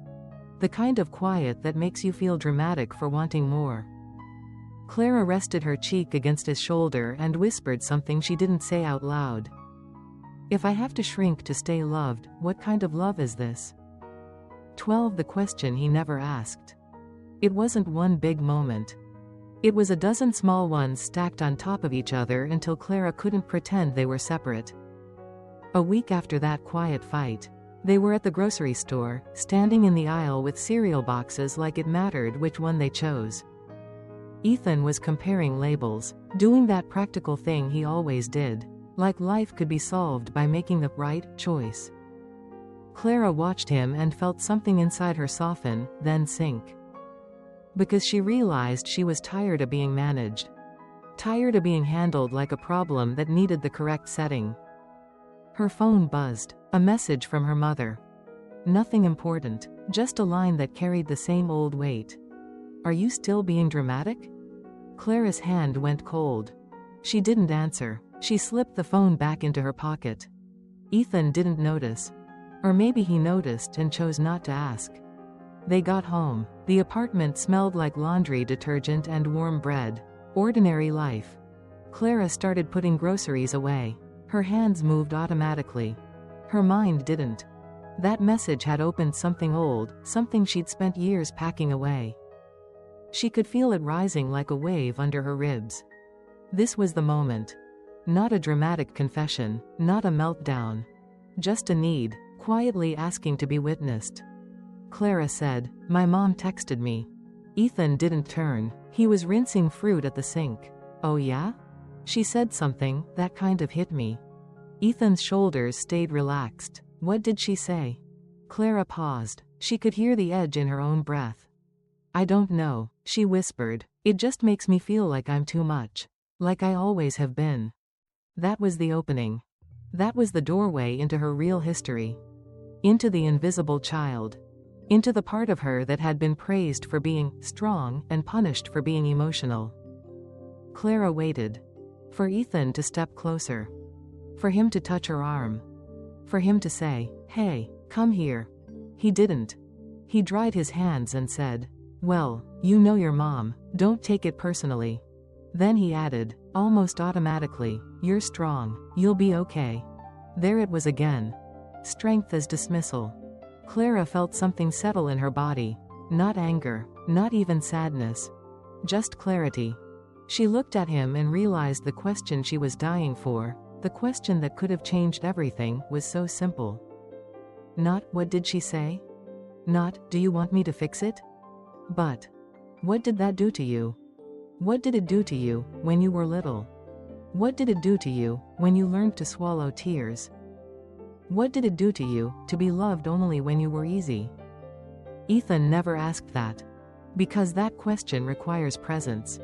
The kind of quiet that makes you feel dramatic for wanting more. Clara rested her cheek against his shoulder and whispered something she didn't say out loud. "If I have to shrink to stay loved, what kind of love is this?" 12. The question he never asked. It wasn't one big moment. It was a dozen small ones stacked on top of each other until Clara couldn't pretend they were separate. A week after that quiet fight, they were at the grocery store, standing in the aisle with cereal boxes like it mattered which one they chose. Ethan was comparing labels, doing that practical thing he always did, like life could be solved by making the right choice. Clara watched him and felt something inside her soften, then sink. Because she realized she was tired of being managed. Tired of being handled like a problem that needed the correct setting. Her phone buzzed, a message from her mother. Nothing important, just a line that carried the same old weight. "Are you still being dramatic?" Clara's hand went cold. She didn't answer. She slipped the phone back into her pocket. Ethan didn't notice. Or maybe he noticed and chose not to ask. They got home. The apartment smelled like laundry detergent and warm bread. Ordinary life. Clara started putting groceries away. Her hands moved automatically. Her mind didn't. That message had opened something old, something she'd spent years packing away. She could feel it rising like a wave under her ribs. This was the moment. Not a dramatic confession, not a meltdown. Just a need, quietly asking to be witnessed. Clara said, "My mom texted me." Ethan didn't turn. He was rinsing fruit at the sink. "Oh yeah?" She said something that kind of hit me. Ethan's shoulders stayed relaxed. What did she say? Clara paused. She could hear the edge in her own breath. "I don't know," she whispered. "It just makes me feel like I'm too much. Like I always have been." That was the opening. That was the doorway into her real history. Into the invisible child. Into the part of her that had been praised for being strong and punished for being emotional. Clara waited. For Ethan to step closer. For him to touch her arm. For him to say, "Hey, come here." He didn't. He dried his hands and said, "Well, you know your mom, don't take it personally." Then he added, almost automatically, "You're strong, you'll be okay." There it was again. Strength as dismissal. Clara felt something settle in her body. Not anger, not even sadness. Just clarity. She looked at him and realized the question she was dying for, the question that could have changed everything, was so simple. Not, "What did she say?" Not, "Do you want me to fix it?" But, "What did that do to you? What did it do to you when you were little? What did it do to you when you learned to swallow tears? What did it do to you to be loved only when you were easy?" Ethan never asked that. Because that question requires presence.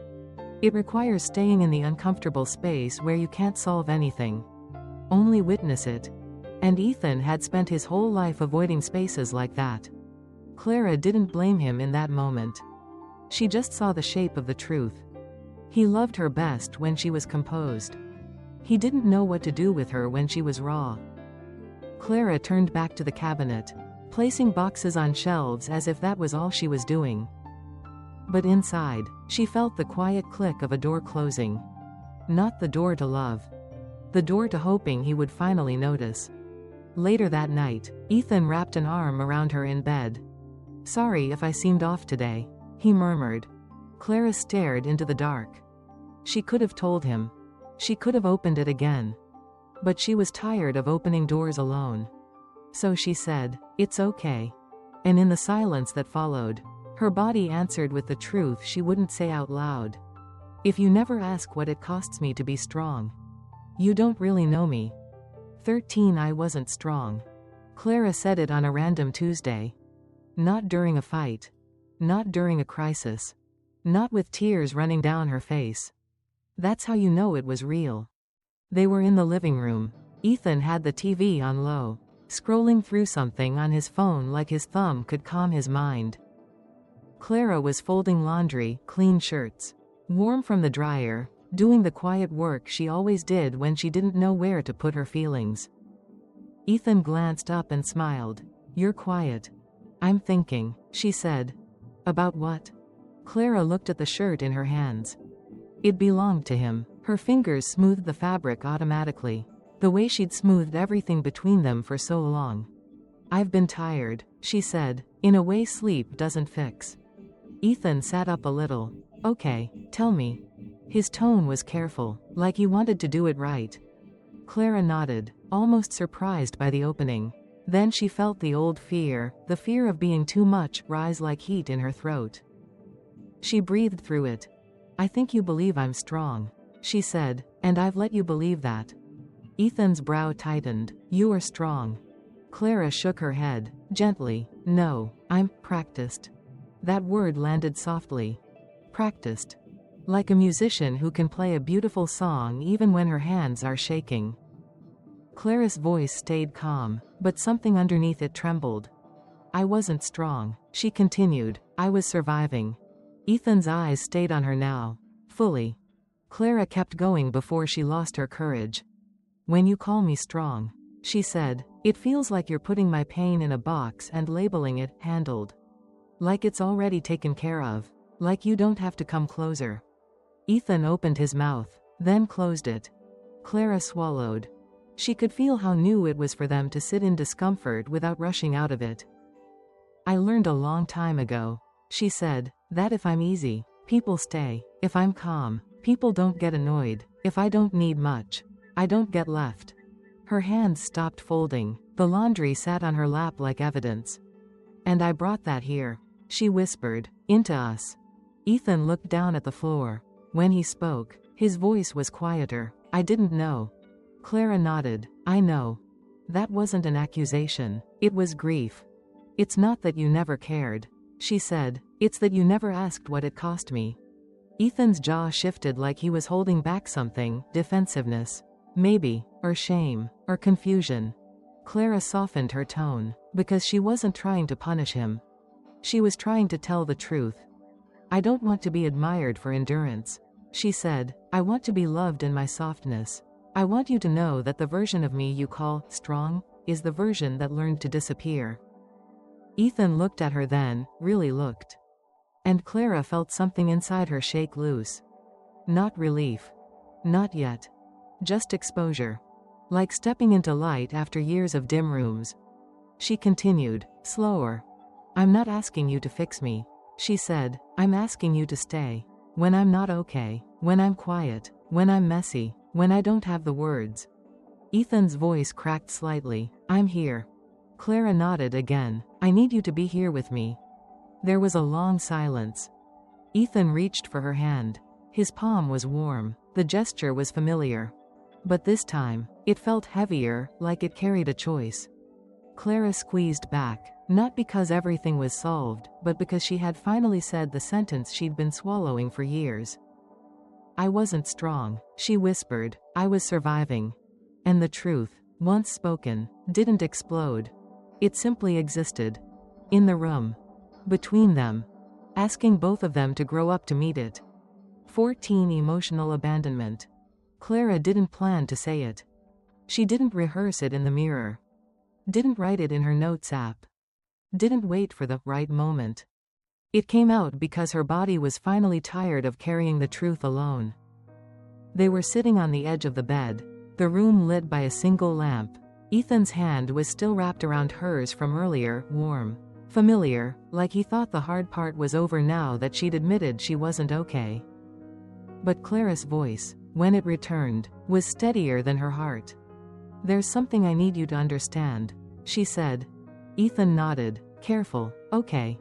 It requires staying in the uncomfortable space where you can't solve anything. Only witness it. And Ethan had spent his whole life avoiding spaces like that. Clara didn't blame him in that moment. She just saw the shape of the truth. He loved her best when she was composed. He didn't know what to do with her when she was raw. Clara turned back to the cabinet, placing boxes on shelves as if that was all she was doing. But inside, she felt the quiet click of a door closing. Not the door to love. The door to hoping he would finally notice. Later that night, Ethan wrapped an arm around her in bed. "Sorry if I seemed off today," he murmured. Clara stared into the dark. She could have told him. She could have opened it again. But she was tired of opening doors alone. So she said, "It's okay." And in the silence that followed, her body answered with the truth she wouldn't say out loud. "If you never ask what it costs me to be strong, you don't really know me." 13 I wasn't strong. Clara said it on a random Tuesday. Not during a fight. Not during a crisis. Not with tears running down her face. That's how you know it was real. They were in the living room. Ethan had the TV on low, scrolling through something on his phone like his thumb could calm his mind. Clara was folding laundry, clean shirts, warm from the dryer, doing the quiet work she always did when she didn't know where to put her feelings. Ethan glanced up and smiled. "You're quiet." "I'm thinking," she said. "About what?" Clara looked at the shirt in her hands. It belonged to him. Her fingers smoothed the fabric automatically, the way she'd smoothed everything between them for so long. "I've been tired," she said, in a way sleep doesn't fix. Ethan sat up a little. "Okay, tell me." His tone was careful, like he wanted to do it right. Clara nodded, almost surprised by the opening. Then she felt the old fear, the fear of being too much, rise like heat in her throat. She breathed through it. "I think you believe I'm strong," she said, "and I've let you believe that." Ethan's brow tightened. "You are strong." Clara shook her head, gently. "No, I'm practiced." That word landed softly. Practiced. Like a musician who can play a beautiful song even when her hands are shaking. Clara's voice stayed calm, but something underneath it trembled. "I wasn't strong," she continued. "I was surviving." Ethan's eyes stayed on her now, fully. Clara kept going before she lost her courage. "When you call me strong," she said, It feels like you're putting my pain in a box and labeling it handled. Like it's already taken care of. Like you don't have to come closer. Ethan opened his mouth, then closed it. Clara swallowed. She could feel how new it was for them to sit in discomfort without rushing out of it. I learned a long time ago, she said, that if I'm easy, people stay. If I'm calm, people don't get annoyed. If I don't need much, I don't get left. Her hands stopped folding. The laundry sat on her lap like evidence. And I brought that here, she whispered, into us. Ethan looked down at the floor. When he spoke, his voice was quieter. I didn't know. Clara nodded. I know. That wasn't an accusation. It was grief. It's not that you never cared, she said. It's that you never asked what it cost me. Ethan's jaw shifted like he was holding back something, defensiveness. Maybe, or shame, or confusion. Clara softened her tone, because she wasn't trying to punish him. She was trying to tell the truth. I don't want to be admired for endurance, she said. I want to be loved in my softness. I want you to know that the version of me you call strong is the version that learned to disappear. Ethan looked at her then, really looked. And Clara felt something inside her shake loose. Not relief. Not yet. Just exposure. Like stepping into light after years of dim rooms. She continued, slower. I'm not asking you to fix me, she said. I'm asking you to stay. When I'm not okay, when I'm quiet, when I'm messy, when I don't have the words. Ethan's voice cracked slightly. I'm here. Clara nodded again. I need you to be here with me. There was a long silence. Ethan reached for her hand. His palm was warm. The gesture was familiar. But this time, it felt heavier, like it carried a choice. Clara squeezed back, not because everything was solved, but because she had finally said the sentence she'd been swallowing for years. I wasn't strong, she whispered. I was surviving. And the truth, once spoken, didn't explode. It simply existed. In the room. Between them. Asking both of them to grow up to meet it. 14 Emotional abandonment. Clara didn't plan to say it. She didn't rehearse it in the mirror. Didn't write it in her notes app. Didn't wait for the right moment. It came out because her body was finally tired of carrying the truth alone. They were sitting on the edge of the bed, the room lit by a single lamp. Ethan's hand was still wrapped around hers from earlier, warm, familiar, like he thought the hard part was over now that she'd admitted she wasn't okay. But Clara's voice, when it returned, was steadier than her heart. There's something I need you to understand, she said. Ethan nodded. Careful, okay.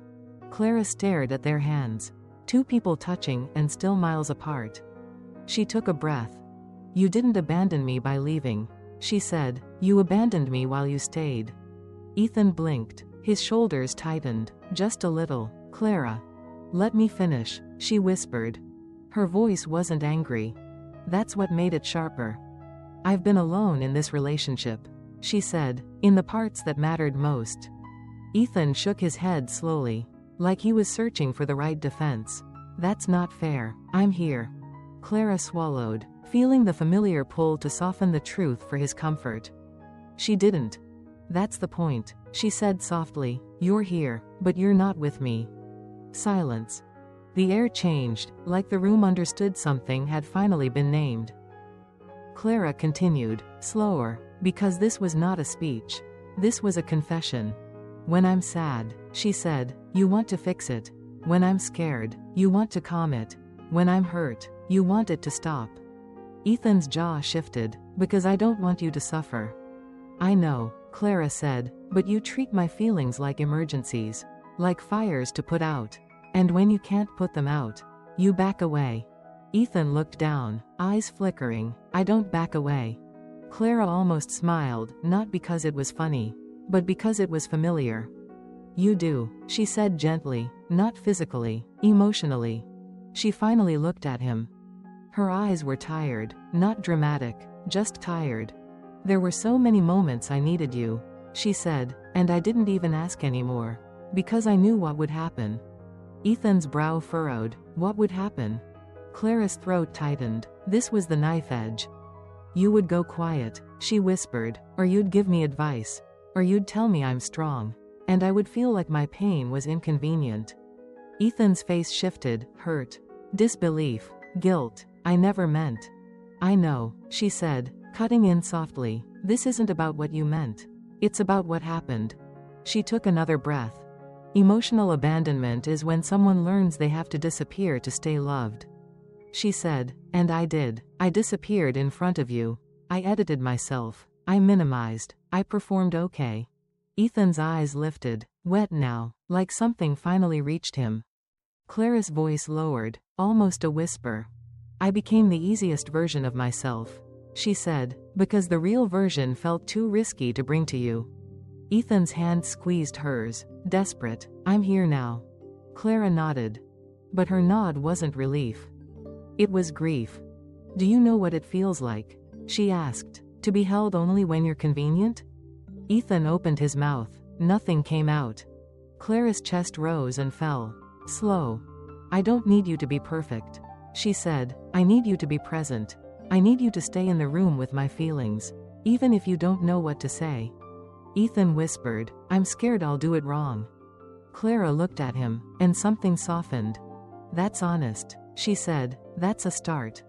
Clara stared at their hands. Two people touching and still miles apart. She took a breath. You didn't abandon me by leaving, she said. You abandoned me while you stayed. Ethan blinked. His shoulders tightened, just a little. Clara. Let me finish, she whispered. Her voice wasn't angry. That's what made it sharper. I've been alone in this relationship, she said, in the parts that mattered most. Ethan shook his head slowly, like he was searching for the right defense. That's not fair. I'm here. Clara swallowed, feeling the familiar pull to soften the truth for his comfort. She didn't. That's the point, she said softly. You're here, but you're not with me. Silence. The air changed, like the room understood something had finally been named. Clara continued, slower, because this was not a speech. This was a confession. When I'm sad, she said, you want to fix it. When I'm scared, you want to calm it. When I'm hurt, you want it to stop. Ethan's jaw shifted, because I don't want you to suffer. I know, Clara said, but you treat my feelings like emergencies, like fires to put out. And when you can't put them out, you back away. Ethan looked down, eyes flickering. I don't back away. Clara almost smiled, not because it was funny, but because it was familiar. You do, she said gently, not physically, emotionally. She finally looked at him. Her eyes were tired, not dramatic, just tired. There were so many moments I needed you, she said, and I didn't even ask anymore. Because I knew what would happen. Ethan's brow furrowed. What would happen? Clara's throat tightened. This was the knife edge. You would go quiet, she whispered, or you'd give me advice. Or you'd tell me I'm strong. And I would feel like my pain was inconvenient. Ethan's face shifted, hurt. Disbelief. Guilt. I never meant. I know, she said, cutting in softly. This isn't about what you meant. It's about what happened. She took another breath. Emotional abandonment is when someone learns they have to disappear to stay loved. She said, and I did. I disappeared in front of you. I edited myself. I minimized. I performed okay. Ethan's eyes lifted, wet now, like something finally reached him. Clara's voice lowered, almost a whisper. I became the easiest version of myself, she said, because the real version felt too risky to bring to you. Ethan's hand squeezed hers, desperate. I'm here now. Clara nodded. But her nod wasn't relief. It was grief. Do you know what it feels like? She asked. To be held only when you're convenient? Ethan opened his mouth. Nothing came out. Clara's chest rose and fell. Slow. I don't need you to be perfect, she said. I need you to be present. I need you to stay in the room with my feelings, even if you don't know what to say. Ethan whispered, I'm scared I'll do it wrong. Clara looked at him, and something softened. That's honest, she said. That's a start.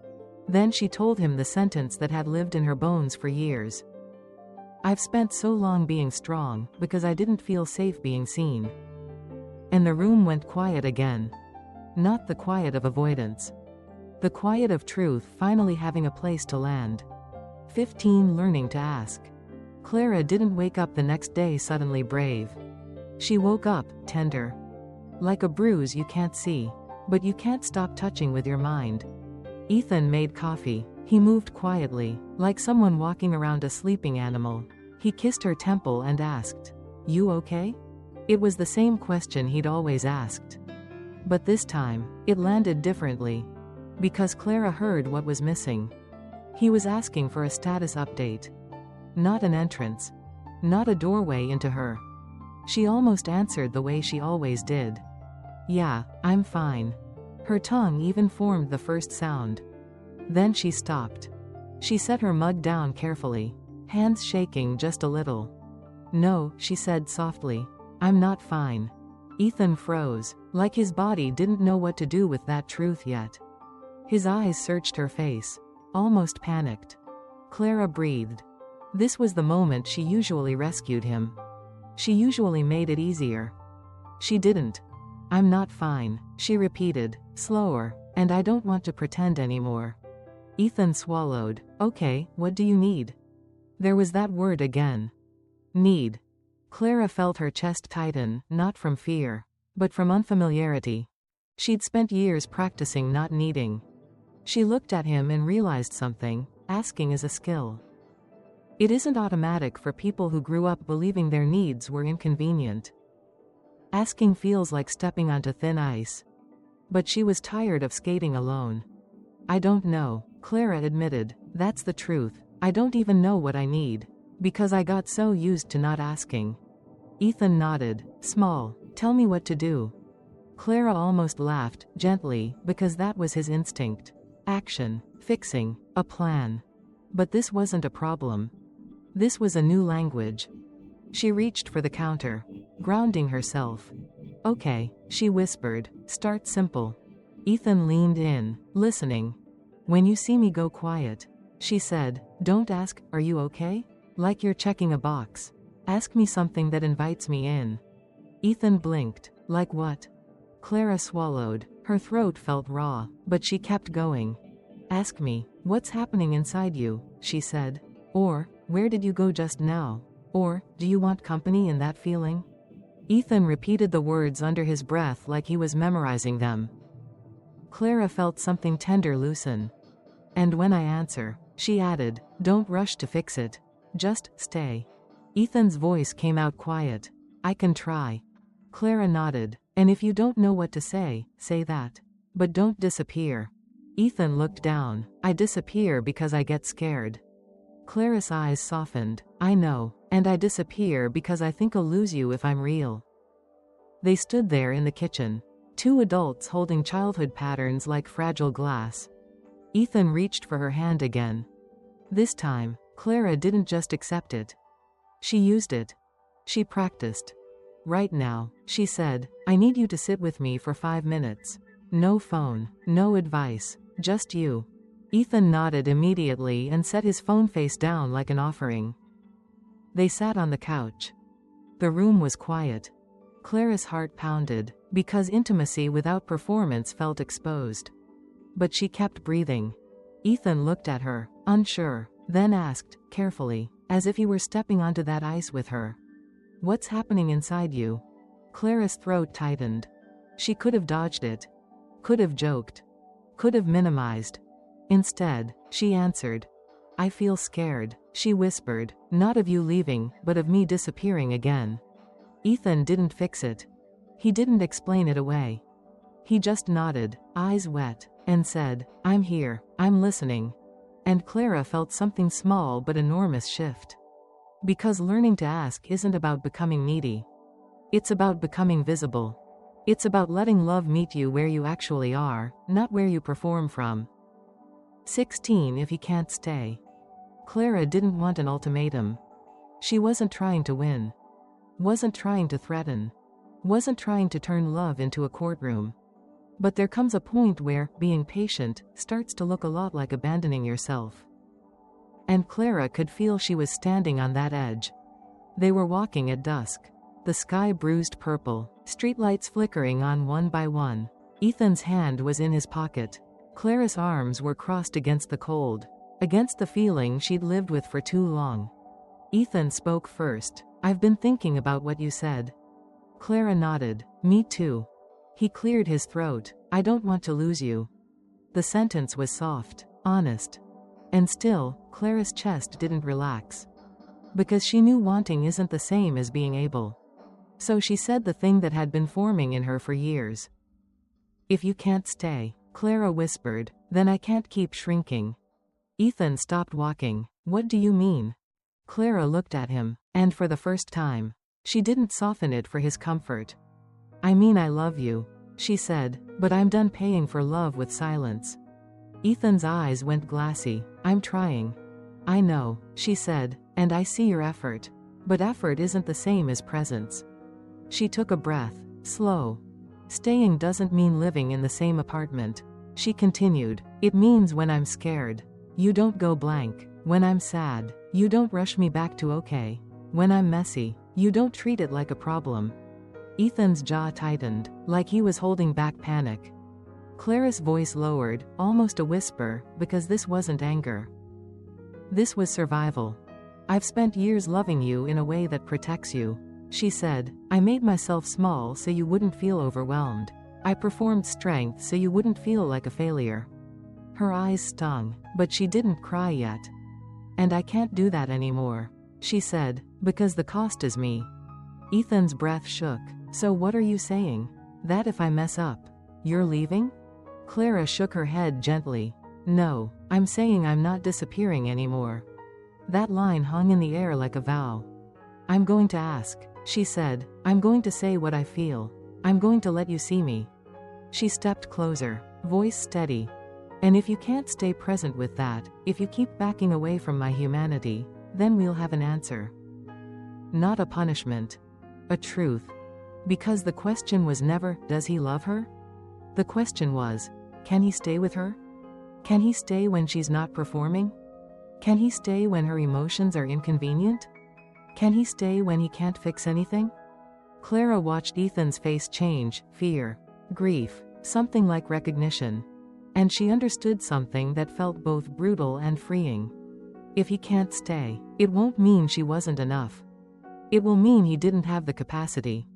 Then she told him the sentence that had lived in her bones for years. I've spent so long being strong, because I didn't feel safe being seen. And the room went quiet again. Not the quiet of avoidance. The quiet of truth finally having a place to land. 15 Learning to ask. Clara didn't wake up the next day suddenly brave. She woke up, tender. Like a bruise you can't see, but you can't stop touching with your mind. Ethan made coffee. He moved quietly, like someone walking around a sleeping animal. He kissed her temple and asked, You okay? It was the same question he'd always asked. But this time, it landed differently. Because Clara heard what was missing. He was asking for a status update. Not an entrance. Not a doorway into her. She almost answered the way she always did. Yeah, I'm fine. Her tongue even formed the first sound. Then she stopped. She set her mug down carefully, hands shaking just a little. No, she said softly. I'm not fine. Ethan froze, like his body didn't know what to do with that truth yet. His eyes searched her face, almost panicked. Clara breathed. This was the moment she usually rescued him. She usually made it easier. She didn't. I'm not fine, she repeated, slower, and I don't want to pretend anymore. Ethan swallowed. Okay, what do you need? There was that word again. Need. Clara felt her chest tighten, not from fear, but from unfamiliarity. She'd spent years practicing not needing. She looked at him and realized something. Asking is a skill. It isn't automatic for people who grew up believing their needs were inconvenient. Asking feels like stepping onto thin ice. But she was tired of skating alone. I don't know, Clara admitted. That's the truth. I don't even know what I need. Because I got so used to not asking. Ethan nodded. Small. Tell me what to do. Clara almost laughed, gently, because that was his instinct. Action. Fixing. A plan. But this wasn't a problem. This was a new language. She reached for the counter, grounding herself. Okay, she whispered. Start simple. Ethan leaned in, listening. When you see me go quiet, she said, don't ask, are you okay? Like you're checking a box. Ask me something that invites me in. Ethan blinked. Like what? Clara swallowed. Her throat felt raw, but she kept going. Ask me, what's happening inside you, she said. Or, where did you go just now? Or, do you want company in that feeling? Ethan repeated the words under his breath like he was memorizing them. Clara felt something tender loosen. And when I answer, she added, don't rush to fix it. Just stay. Ethan's voice came out quiet. I can try. Clara nodded. And if you don't know what to say, say that. But don't disappear. Ethan looked down. I disappear because I get scared. Clara's eyes softened. I know, and I disappear because I think I'll lose you if I'm real. They stood there in the kitchen. Two adults holding childhood patterns like fragile glass. Ethan reached for her hand again. This time, Clara didn't just accept it. She used it. She practiced. Right now, she said, I need you to sit with me for 5 minutes. No phone, no advice, just you. Ethan nodded immediately and set his phone face down like an offering. They sat on the couch. The room was quiet. Clara's heart pounded, because intimacy without performance felt exposed. But she kept breathing. Ethan looked at her, unsure, then asked, carefully, as if he were stepping onto that ice with her. What's happening inside you? Clara's throat tightened. She could have dodged it. Could have joked. Could have minimized. Instead, she answered. I feel scared, she whispered, not of you leaving, but of me disappearing again. Ethan didn't fix it. He didn't explain it away. He just nodded, eyes wet, and said, I'm here, I'm listening. And Clara felt something small but enormous shift. Because learning to ask isn't about becoming needy. It's about becoming visible. It's about letting love meet you where you actually are, not where you perform from. 16 If he can't stay. Clara didn't want an ultimatum. She wasn't trying to win. Wasn't trying to threaten. Wasn't trying to turn love into a courtroom. But there comes a point where being patient starts to look a lot like abandoning yourself. And Clara could feel she was standing on that edge. They were walking at dusk. The sky bruised purple, streetlights flickering on one by one. Ethan's hand was in his pocket. Clara's arms were crossed against the cold, against the feeling she'd lived with for too long. Ethan spoke first. I've been thinking about what you said. Clara nodded. Me too. He cleared his throat. I don't want to lose you. The sentence was soft, honest. And still, Clara's chest didn't relax. Because she knew wanting isn't the same as being able. So she said the thing that had been forming in her for years. If you can't stay, Clara whispered, then I can't keep shrinking. Ethan stopped walking. What do you mean? Clara looked at him, and for the first time, she didn't soften it for his comfort. I mean I love you, she said, but I'm done paying for love with silence. Ethan's eyes went glassy. I'm trying. I know, she said, and I see your effort. But effort isn't the same as presence. She took a breath, slow. Staying doesn't mean living in the same apartment. She continued, it means when I'm scared, you don't go blank. When I'm sad, you don't rush me back to okay. When I'm messy, you don't treat it like a problem. Ethan's jaw tightened, like he was holding back panic. Clara's voice lowered, almost a whisper, because this wasn't anger. This was survival. I've spent years loving you in a way that protects you, she said. I made myself small so you wouldn't feel overwhelmed. I performed strength so you wouldn't feel like a failure. Her eyes stung, but she didn't cry yet. And I can't do that anymore, she said, because the cost is me. Ethan's breath shook. So what are you saying? That if I mess up, you're leaving? Clara shook her head gently. No, I'm saying I'm not disappearing anymore. That line hung in the air like a vow. I'm going to ask, she said. I'm going to say what I feel. I'm going to let you see me. She stepped closer, voice steady. And if you can't stay present with that, if you keep backing away from my humanity, then we'll have an answer. Not a punishment. A truth. Because the question was never, does he love her? The question was, can he stay with her? Can he stay when she's not performing? Can he stay when her emotions are inconvenient? Can he stay when he can't fix anything? Clara watched Ethan's face change, fear, grief, something like recognition. And she understood something that felt both brutal and freeing. If he can't stay, it won't mean she wasn't enough. It will mean he didn't have the capacity.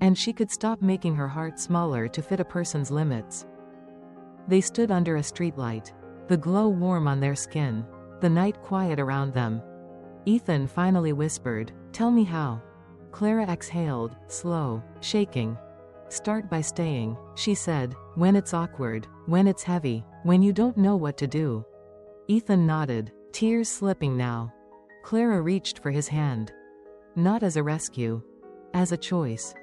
And she could stop making her heart smaller to fit a person's limits. They stood under a streetlight, the glow warm on their skin, the night quiet around them. Ethan finally whispered, tell me how. Clara exhaled, slow, shaking. Start by staying, she said, when it's awkward, when it's heavy, when you don't know what to do. Ethan nodded, tears slipping now. Clara reached for his hand. Not as a rescue. As a choice.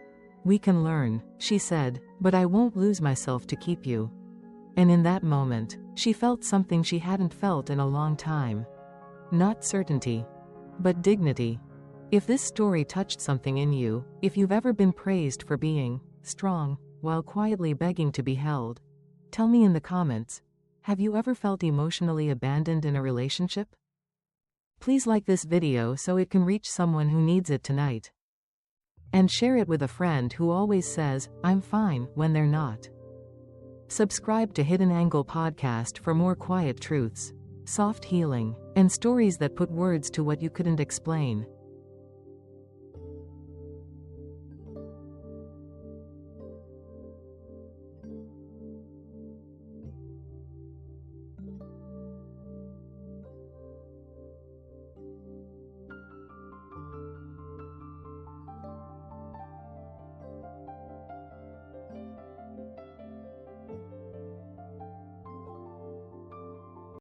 We can learn, she said, but I won't lose myself to keep you. And in that moment, she felt something she hadn't felt in a long time. Not certainty, but dignity. If this story touched something in you, if you've ever been praised for being strong while quietly begging to be held, tell me in the comments. Have you ever felt emotionally abandoned in a relationship? Please like this video so it can reach someone who needs it tonight. And share it with a friend who always says, "I'm fine," when they're not. Subscribe to Hidden Angle Podcast for more quiet truths, soft healing, and stories that put words to what you couldn't explain.